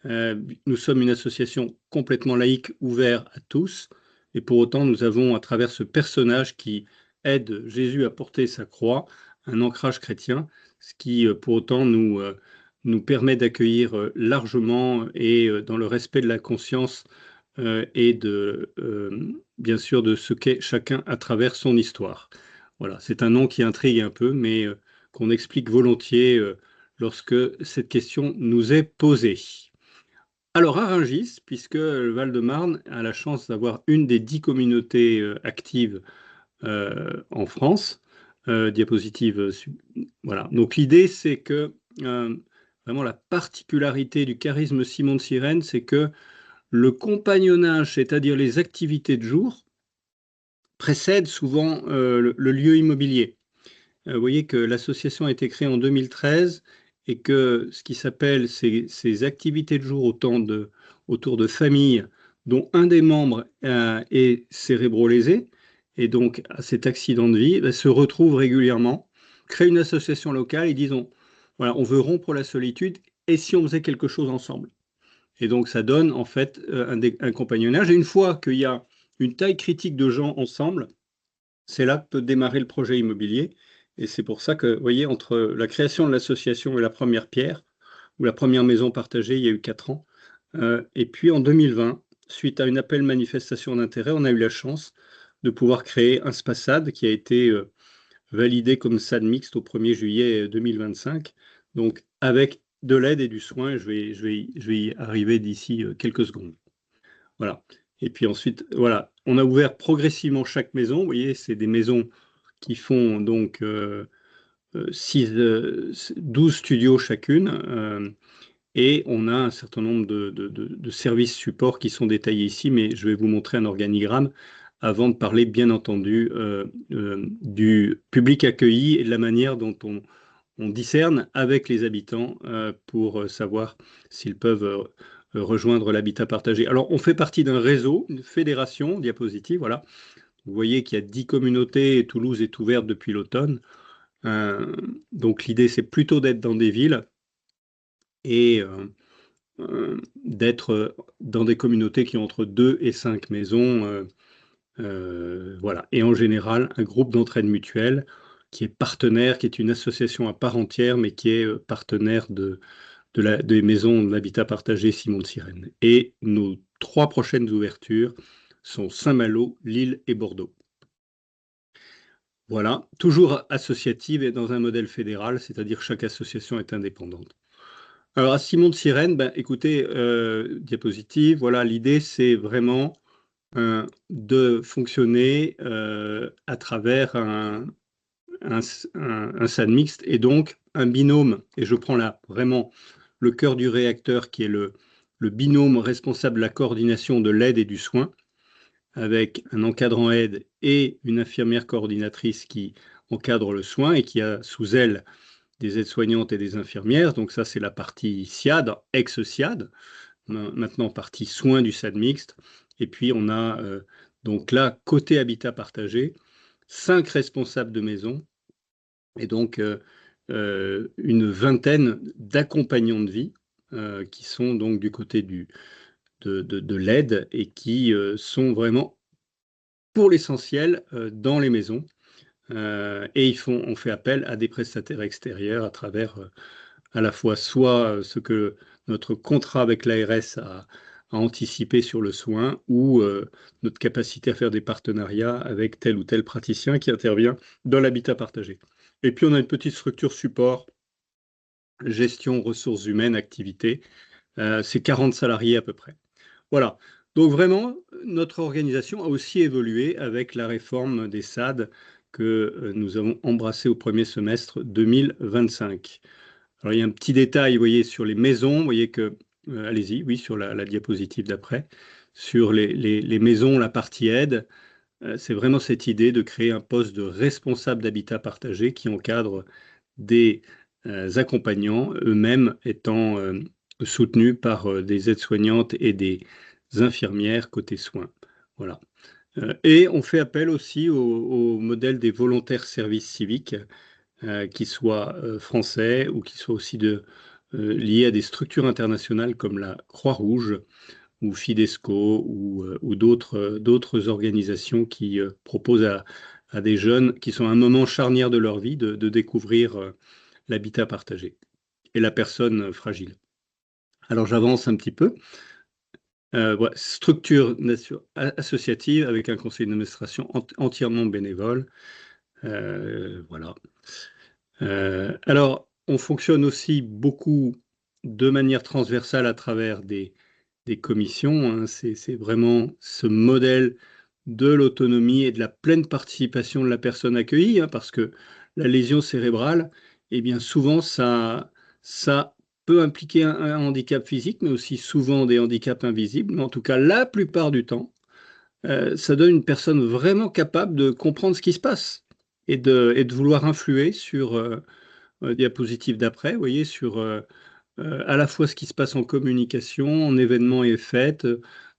Speaker 13: Nous sommes une association complètement laïque, ouverte à tous, et pour autant nous avons, à travers ce personnage qui aide Jésus à porter sa croix, un ancrage chrétien, ce qui pour autant nous permet d'accueillir largement et dans le respect de la conscience et bien sûr de ce qu'est chacun à travers son histoire. Voilà, c'est un nom qui intrigue un peu, mais qu'on explique volontiers lorsque cette question nous est posée. Alors à Rungis, puisque le Val-de-Marne a la chance d'avoir une des 10 communautés actives en France, diapositive, voilà. Donc l'idée c'est que vraiment la particularité du charisme Simon de Sirène, c'est que le compagnonnage, c'est-à-dire les activités de jour, précède souvent le lieu immobilier. Vous voyez que l'association a été créée en 2013 et que ce qui s'appelle ces activités de jour autour de familles dont un des membres est cérébro-lésé et donc à cet accident de vie, se retrouvent régulièrement, créent une association locale et disent voilà, on veut rompre la solitude et si on faisait quelque chose ensemble. Et donc ça donne en fait un compagnonnage. Et une fois qu'il y a une taille critique de gens ensemble, c'est là que peut démarrer le projet immobilier. Et c'est pour ça que, vous voyez, entre la création de l'association et la première pierre, ou la première maison partagée, il y a eu 4 ans. Et puis en 2020, suite à une appel manifestation d'intérêt, on a eu la chance de pouvoir créer un SPASAD qui a été validé comme SAD mixte au 1er juillet 2025, donc avec de l'aide et du soin. Je vais y arriver d'ici quelques secondes. Voilà. Et puis ensuite, voilà, on a ouvert progressivement chaque maison. Vous voyez, c'est des maisons qui font donc 12 studios chacune. Et on a un certain nombre de services supports qui sont détaillés ici, mais je vais vous montrer un organigramme avant de parler, bien entendu, du public accueilli et de la manière dont on discerne avec les habitants pour savoir s'ils peuvent rejoindre l'habitat partagé. Alors, on fait partie d'un réseau, une fédération, diapositive, voilà. Vous voyez qu'il y a 10 communautés et Toulouse est ouverte depuis l'automne. Donc, l'idée, c'est plutôt d'être dans des villes et d'être dans des communautés qui ont entre 2 et 5 maisons. Voilà. Et en général, un groupe d'entraide mutuelle qui est partenaire, qui est une association à part entière, mais qui est partenaire des maisons d'habitat partagé Simon de Sirène. Et nos 3 prochaines ouvertures sont Saint-Malo, Lille et Bordeaux. Voilà, toujours associative et dans un modèle fédéral, c'est-à-dire chaque association est indépendante. Alors, à Simon de Sirène, écoutez, diapositive, voilà, l'idée, c'est vraiment de fonctionner à travers un SAD mixte et donc un binôme, et je prends là vraiment le cœur du réacteur qui est le binôme responsable de la coordination de l'aide et du soin, avec un encadrant aide et une infirmière coordinatrice qui encadre le soin et qui a sous elle des aides-soignantes et des infirmières. Donc ça, c'est la partie SIAD, ex-SIAD, maintenant partie soins du SAD mixte. Et puis on a donc là, côté habitat partagé, 5 responsables de maison et donc une vingtaine d'accompagnants de vie qui sont donc du côté de l'aide et qui sont vraiment pour l'essentiel dans les maisons. Et on fait appel à des prestataires extérieurs à travers à la fois soit ce que notre contrat avec l'ARS a anticipé sur le soin ou notre capacité à faire des partenariats avec tel ou tel praticien qui intervient dans l'habitat partagé. Et puis on a une petite structure support, gestion, ressources humaines, activités. C'est 40 salariés à peu près. Voilà. Donc vraiment, notre organisation a aussi évolué avec la réforme des SAD que nous avons embrassée au premier semestre 2025. Alors il y a un petit détail, vous voyez, sur les maisons, vous voyez que, allez-y, oui, sur la diapositive d'après, sur les maisons, la partie aide, c'est vraiment cette idée de créer un poste de responsable d'habitat partagé qui encadre des accompagnants, eux-mêmes étant soutenus par des aides-soignantes et des infirmières côté soins. Voilà. Et on fait appel aussi au modèle des volontaires services civiques, qui soient français ou qui soient aussi liés à des structures internationales comme la Croix-Rouge ou Fidesco ou d'autres organisations qui proposent à des jeunes qui sont à un moment charnière de leur vie de découvrir l'habitat partagé et la personne fragile. Alors j'avance un petit peu. Voilà, structure associative avec un conseil d'administration entièrement bénévole. Voilà. Alors, on fonctionne aussi beaucoup de manière transversale à travers des commissions. Hein. C'est vraiment ce modèle de l'autonomie et de la pleine participation de la personne accueillie, hein, parce que la lésion cérébrale, eh bien souvent, ça peut impliquer un handicap physique, mais aussi souvent des handicaps invisibles. Mais en tout cas, la plupart du temps, ça donne une personne vraiment capable de comprendre ce qui se passe et de vouloir influer sur diapositive d'après, vous voyez, sur à la fois ce qui se passe en communication, en événements et fêtes,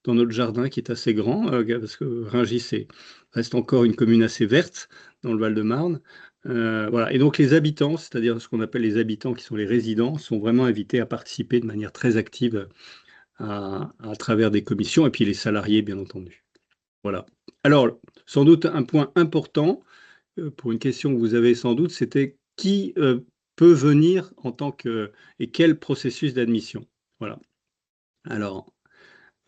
Speaker 13: dans notre jardin qui est assez grand, parce que Rungis reste encore une commune assez verte dans le Val-de-Marne. Voilà. Et donc les habitants, c'est-à-dire ce qu'on appelle les habitants qui sont les résidents, sont vraiment invités à participer de manière très active à travers des commissions, et puis les salariés, bien entendu. Voilà. Alors, sans doute un point important, pour une question que vous avez sans doute, c'était qui peut venir en tant que... et quel processus d'admission. Voilà. Alors,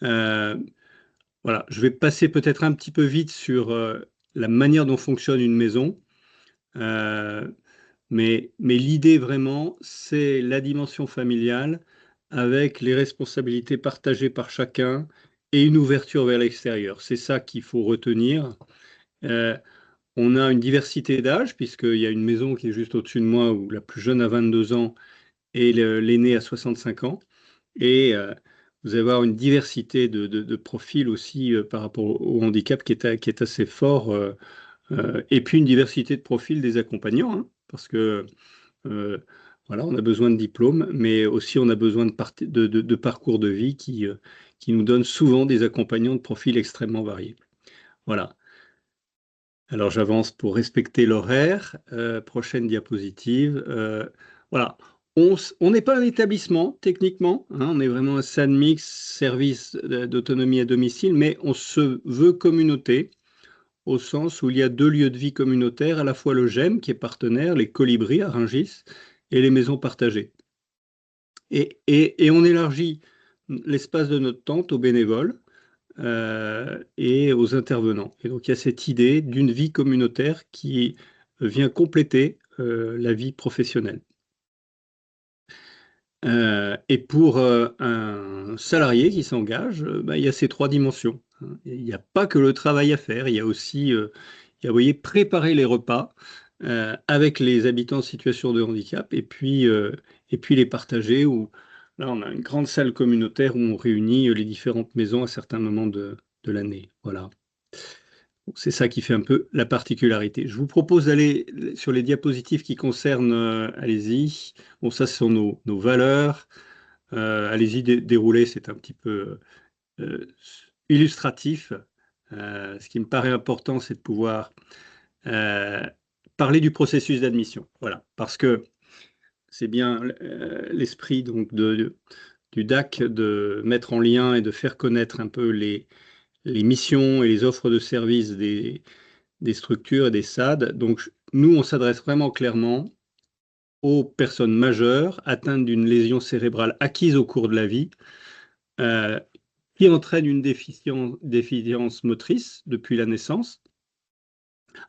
Speaker 13: voilà, je vais passer peut-être un petit peu vite sur la manière dont fonctionne une maison. Mais l'idée vraiment, c'est la dimension familiale avec les responsabilités partagées par chacun et une ouverture vers l'extérieur. C'est ça qu'il faut retenir. On a une diversité d'âge, puisqu'il y a une maison qui est juste au-dessus de moi, où la plus jeune a 22 ans et l'aîné a 65 ans. Et vous allez avoir une diversité de profils aussi par rapport au handicap qui est assez fort. Et puis une diversité de profils des accompagnants, hein, parce que voilà, on a besoin de diplômes, mais aussi on a besoin de parcours de vie qui nous donnent souvent des accompagnants de profils extrêmement variés. Voilà. Alors j'avance pour respecter l'horaire. Prochaine diapositive. Voilà. On n'est pas un établissement techniquement, hein, on est vraiment un SADMIX, service d'autonomie à domicile, mais on se veut communauté au sens où il y a 2 lieux de vie communautaires, à la fois le GEM qui est partenaire, les Colibris à Rungis et les maisons partagées. Et on élargit l'espace de notre tente aux bénévoles et aux intervenants. Et donc il y a cette idée d'une vie communautaire qui vient compléter la vie professionnelle. Et pour un salarié qui s'engage, il y a ces 3 dimensions. Hein. Il n'y a pas que le travail à faire, il y a aussi, vous voyez, préparer les repas avec les habitants en situation de handicap et puis les partager. Là, on a une grande salle communautaire où on réunit les différentes maisons à certains moments de l'année. Voilà. C'est ça qui fait un peu la particularité. Je vous propose d'aller sur les diapositives qui concernent, allez-y. Bon, ça, ce sont nos valeurs. Allez-y, dérouler, c'est un petit peu illustratif. Ce qui me paraît important, c'est de pouvoir parler du processus d'admission. Voilà, parce que c'est bien l'esprit donc du DAC de mettre en lien et de faire connaître un peu les missions et les offres de services des structures et des SAD. Donc, nous, on s'adresse vraiment clairement aux personnes majeures atteintes d'une lésion cérébrale acquise au cours de la vie, qui entraîne une déficience motrice depuis la naissance,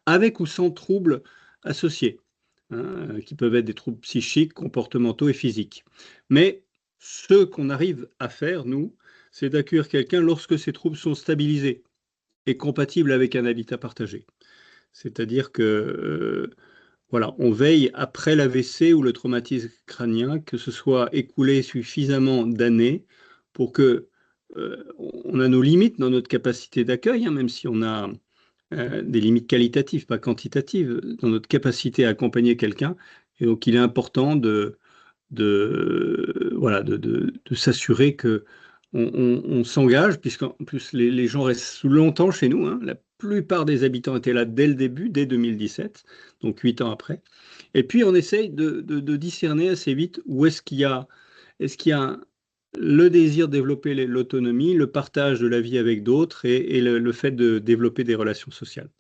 Speaker 13: avec ou sans troubles associés, hein, qui peuvent être des troubles psychiques, comportementaux et physiques. Mais ce qu'on arrive à faire, nous, c'est d'accueillir quelqu'un lorsque ces troubles sont stabilisés et compatibles avec un habitat partagé. C'est-à-dire que, voilà, on veille après l'AVC ou le traumatisme crânien que ce soit écoulé suffisamment d'années pour que on a nos limites dans notre capacité d'accueil, hein, même si on a des limites qualitatives, pas quantitatives, dans notre capacité à accompagner quelqu'un. Et donc, il est important de s'assurer que on s'engage, puisqu'en plus les gens restent longtemps chez nous. Hein. La plupart des habitants étaient là dès le début, dès 2017, donc 8 ans après. Et puis on essaye de discerner assez vite où est-ce qu'il y a le désir de développer l'autonomie, le partage de la vie avec d'autres et le fait de développer des relations sociales.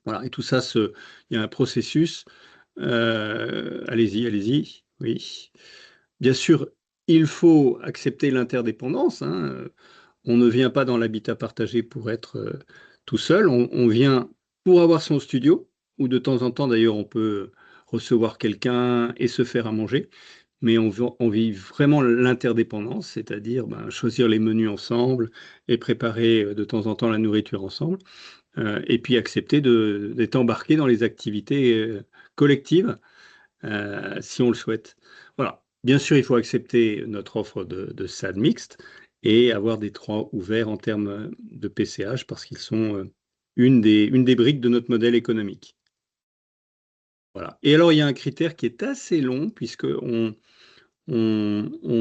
Speaker 13: Voilà, et tout ça, il y a un processus. Allez-y, oui. Bien sûr, il faut accepter l'interdépendance. Hein. On ne vient pas dans l'habitat partagé pour être tout seul. On vient pour avoir son studio, où de temps en temps, d'ailleurs, on peut recevoir quelqu'un et se faire à manger. Mais on vit vraiment l'interdépendance, c'est-à-dire choisir les menus ensemble et préparer de temps en temps la nourriture ensemble. Et puis accepter d'être embarqué dans les activités collectives, si on le souhaite. Voilà. Bien sûr, il faut accepter notre offre de SAD mixte et avoir des 3 ouverts en termes de PCH parce qu'ils sont une des briques de notre modèle économique. Voilà. Et alors, il y a un critère qui est assez long puisqu'on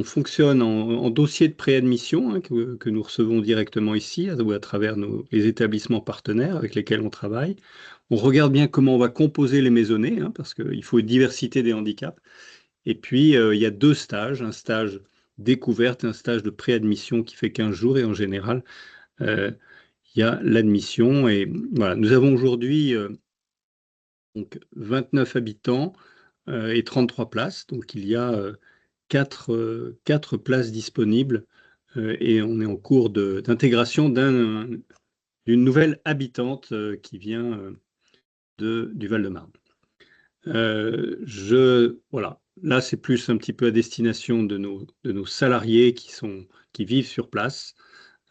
Speaker 13: fonctionne en dossier de préadmission, hein, que nous recevons directement ici ou à travers les établissements partenaires avec lesquels on travaille. On regarde bien comment on va composer les maisonnées, hein, parce qu'il faut une diversité des handicaps. Et puis, il y a 2 stages, un stage découverte, un stage de préadmission qui fait 15 jours. Et en général, il y a l'admission. Et voilà, nous avons aujourd'hui donc 29 habitants et 33 places. Donc, il y a 4 places disponibles et on est en cours d'intégration d'une nouvelle habitante qui vient du Val-de-Marne. Voilà. Là, c'est plus un petit peu à destination de nos salariés qui vivent sur place.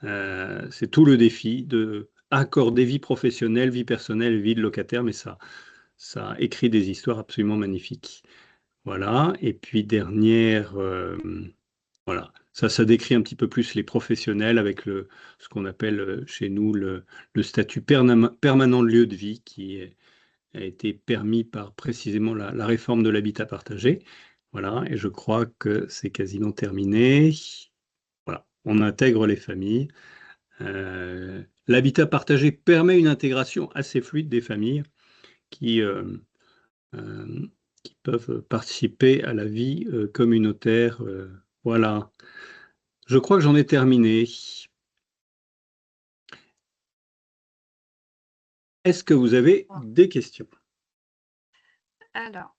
Speaker 13: C'est tout le défi de accorder vie professionnelle, vie personnelle, vie de locataire, mais ça écrit des histoires absolument magnifiques. Voilà. Et puis dernière, voilà. Ça décrit un petit peu plus les professionnels avec ce qu'on appelle chez nous le statut permanent de lieu de vie a été permis par précisément la réforme de l'habitat partagé. Voilà. Et je crois que c'est quasiment terminé. Voilà. On intègre les familles. L'habitat partagé permet une intégration assez fluide des familles qui peuvent participer à la vie communautaire. Voilà. Je crois que j'en ai terminé. Est-ce que vous avez des questions?
Speaker 1: Alors,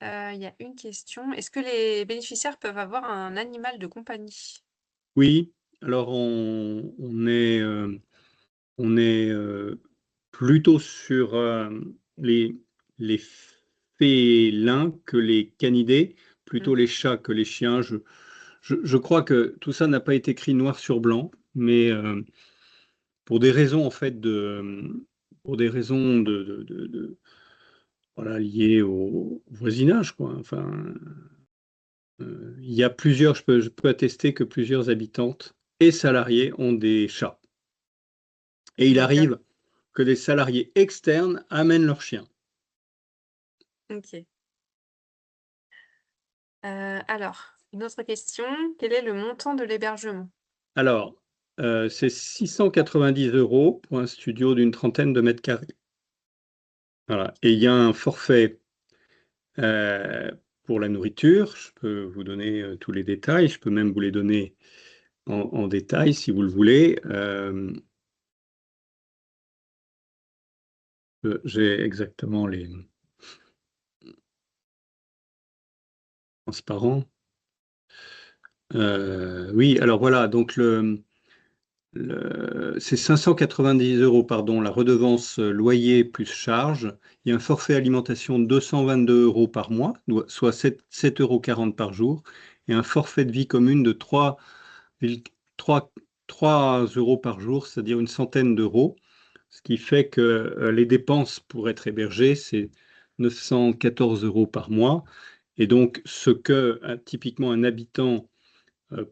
Speaker 1: il y a une question. Est-ce que les bénéficiaires peuvent avoir un animal de compagnie?
Speaker 13: Oui. Alors, on est plutôt sur les félins que les canidés, plutôt les chats que les chiens. Je crois que tout ça n'a pas été écrit noir sur blanc, mais pour des raisons en fait pour des raisons voilà, liées au voisinage, quoi. Enfin, il y a je peux attester que plusieurs habitantes et salariés ont des chats. Et il arrive que des salariés externes amènent leurs chiens.
Speaker 1: Ok. Alors, une autre question. Quel est le montant de l'hébergement?
Speaker 13: Alors, c'est 690 € pour un studio d'une trentaine de mètres carrés. Voilà. Et il y a un forfait pour la nourriture. Je peux vous donner tous les détails. Je peux même vous les donner en détail si vous le voulez. J'ai exactement les transparents. Oui, alors voilà, donc c'est 590 €, pardon, la redevance loyer plus charge. Il y a un forfait alimentation de 222 € par mois, soit 7,40 € par jour, et un forfait de vie commune de 3 € par jour, c'est-à-dire une centaine d'euros, ce qui fait que les dépenses pour être hébergé, c'est 914 € par mois. Et donc, ce que typiquement un habitant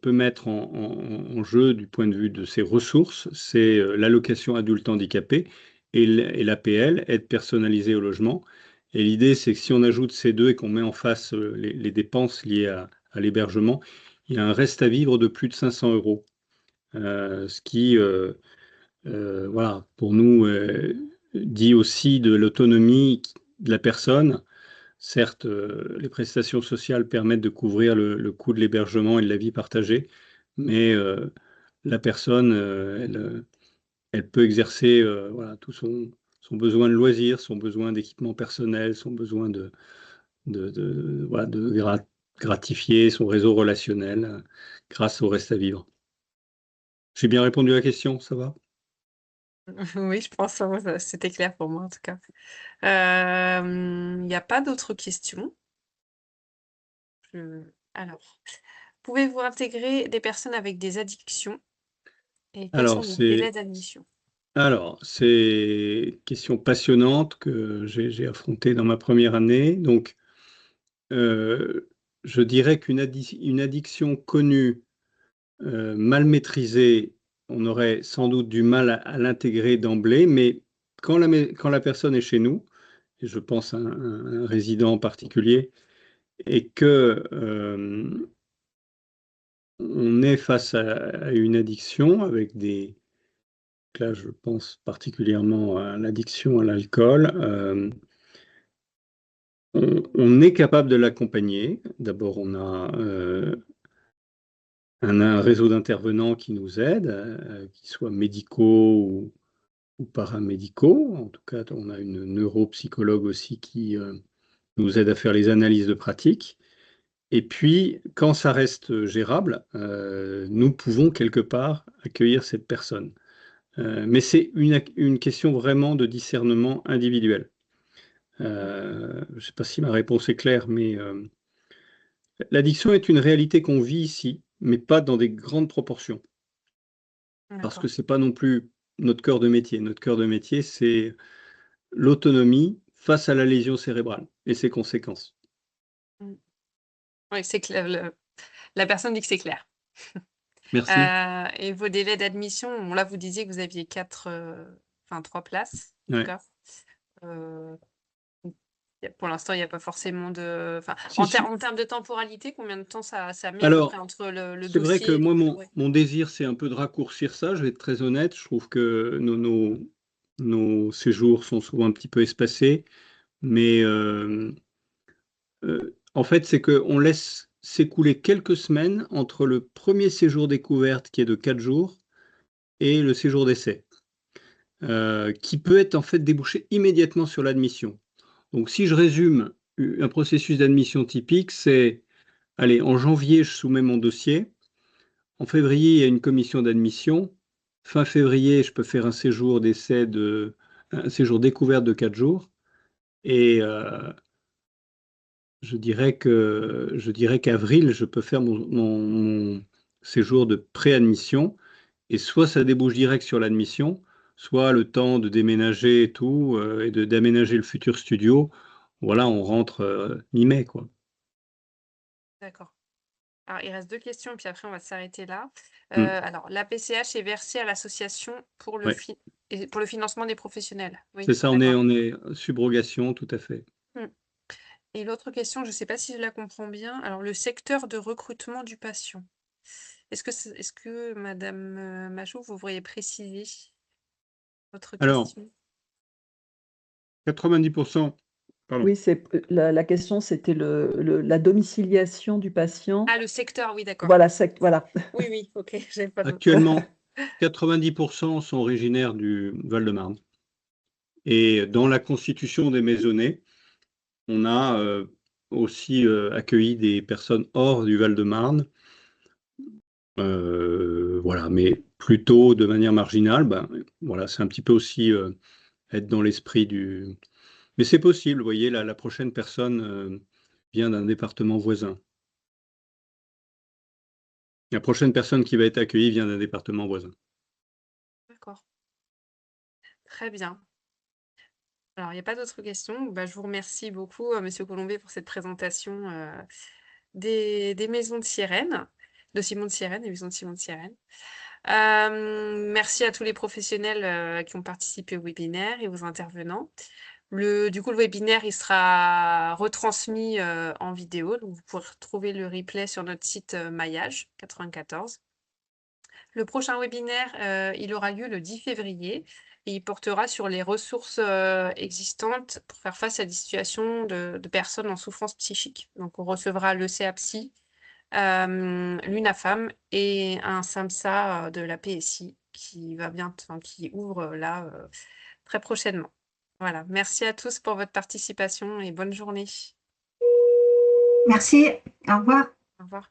Speaker 13: peut mettre en jeu du point de vue de ses ressources, c'est l'allocation adulte handicapé et l'APL, aide personnalisée au logement. Et l'idée, c'est que si on ajoute ces deux et qu'on met en face les dépenses liées à l'hébergement, il y a un reste à vivre de plus de 500 €. Ce qui, voilà, pour nous, dit aussi de l'autonomie de la personne. Certes, les prestations sociales permettent de couvrir le coût de l'hébergement et de la vie partagée, mais la personne, elle peut exercer voilà, tout son besoin de loisirs, son besoin d'équipement personnel, son besoin voilà, gratifier son réseau relationnel grâce au reste à vivre. J'ai bien répondu à la question, ça va?
Speaker 1: Oui, je pense, hein, c'était clair pour moi en tout cas. Il n'y a pas d'autres questions. Alors, pouvez-vous intégrer des personnes avec des addictions et quels sont
Speaker 13: Alors,
Speaker 1: les délais d'admission?
Speaker 13: c'est une question passionnante que j'ai affrontée dans ma première année. Donc, je dirais qu'une addiction connue, mal maîtrisée, on aurait sans doute du mal à l'intégrer d'emblée, mais quand la personne est chez nous, et je pense à un résident en particulier, et que on est face à une addiction avec là je pense particulièrement à l'addiction à l'alcool, on est capable de l'accompagner. D'abord, on a un réseau d'intervenants qui nous aident, qu'ils soient médicaux ou paramédicaux. En tout cas, on a une neuropsychologue aussi qui nous aide à faire les analyses de pratique. Et puis, quand ça reste gérable, nous pouvons quelque part accueillir cette personne. Mais c'est une question vraiment de discernement individuel. Je ne sais pas si ma réponse est claire, mais l'addiction est une réalité qu'on vit ici, mais pas dans des grandes proportions. Parce que
Speaker 1: D'accord.
Speaker 13: ce n'est pas non plus notre cœur de métier. Notre cœur de métier, c'est l'autonomie face à la lésion cérébrale et ses conséquences.
Speaker 1: Oui, c'est clair. La personne dit que c'est clair.
Speaker 13: Merci.
Speaker 1: Et vos délais d'admission, là, vous disiez que vous aviez 3 places,
Speaker 13: Ouais.
Speaker 1: d'accord. Pour l'instant, il n'y a pas forcément de... Enfin,
Speaker 13: Si, si.
Speaker 1: en termes de temporalité, combien de temps ça met à peu
Speaker 13: Alors,
Speaker 1: près entre le
Speaker 13: c'est vrai que
Speaker 1: dossier
Speaker 13: moi,
Speaker 1: ouais.
Speaker 13: mon désir, c'est un peu de raccourcir ça, je vais être très honnête. Je trouve que nos séjours sont souvent un petit peu espacés, mais en fait, c'est qu'on laisse s'écouler quelques semaines entre le premier séjour découverte, qui est de 4 jours, et le séjour d'essai, qui peut être en fait débouché immédiatement sur l'admission. Donc, si je résume un processus d'admission typique, c'est, allez, en janvier, je soumets mon dossier. En février, il y a une commission d'admission. Fin février, je peux faire un séjour d'essai un séjour découverte de 4 jours. Et je dirais qu'avril, je peux faire mon séjour de préadmission. Et soit ça débouche direct sur l'admission, soit le temps de déménager et tout, et d'aménager le futur studio. Voilà, on rentre mi-mai, quoi.
Speaker 1: D'accord. Alors, il reste 2 questions, puis après, on va s'arrêter là. Alors, la PCH est versée à l'association pour le
Speaker 13: Ouais.
Speaker 1: pour le financement des professionnels. Oui,
Speaker 13: C'est ça, on
Speaker 1: d'accord.
Speaker 13: est subrogation, tout à fait.
Speaker 1: Et l'autre question, je ne sais pas si je la comprends bien. Alors, le secteur de recrutement du patient. Est-ce que Madame Majou, vous pourriez préciser votre
Speaker 13: Alors,
Speaker 1: question?
Speaker 13: 90%, pardon.
Speaker 14: Oui, la question, c'était la domiciliation du patient.
Speaker 1: Ah, le secteur, oui, d'accord.
Speaker 14: Voilà, voilà.
Speaker 1: Oui, oui, ok, j'avais pas d'autre.
Speaker 13: Actuellement, 90% sont originaires du Val-de-Marne. Et dans la constitution des maisonnées, on a aussi accueilli des personnes hors du Val-de-Marne. Voilà, mais plutôt de manière marginale. Voilà, c'est un petit peu aussi être dans l'esprit du... Mais c'est possible, vous voyez, la prochaine personne vient d'un département voisin. La prochaine personne qui va être accueillie vient d'un département voisin.
Speaker 1: D'accord. Très bien. Alors, il n'y a pas d'autres questions. Je vous remercie beaucoup, Monsieur Colombet, pour cette présentation des maisons de Sirène, de Simon de Sirène, des maisons de Simon de Sirène. Merci à tous les professionnels qui ont participé au webinaire et aux intervenants. Du coup, le webinaire, il sera retransmis en vidéo. Donc, vous pourrez retrouver le replay sur notre site Maillage 94. Le prochain webinaire, il aura lieu le 10 février et il portera sur les ressources existantes pour faire face à des situations de personnes en souffrance psychique. Donc, on recevra le CAPSI, l'UNAFAM et un SAMSA de la PSI qui ouvre là très prochainement. Voilà, merci à tous pour votre participation et bonne journée.
Speaker 12: Merci, au revoir.
Speaker 1: Au revoir.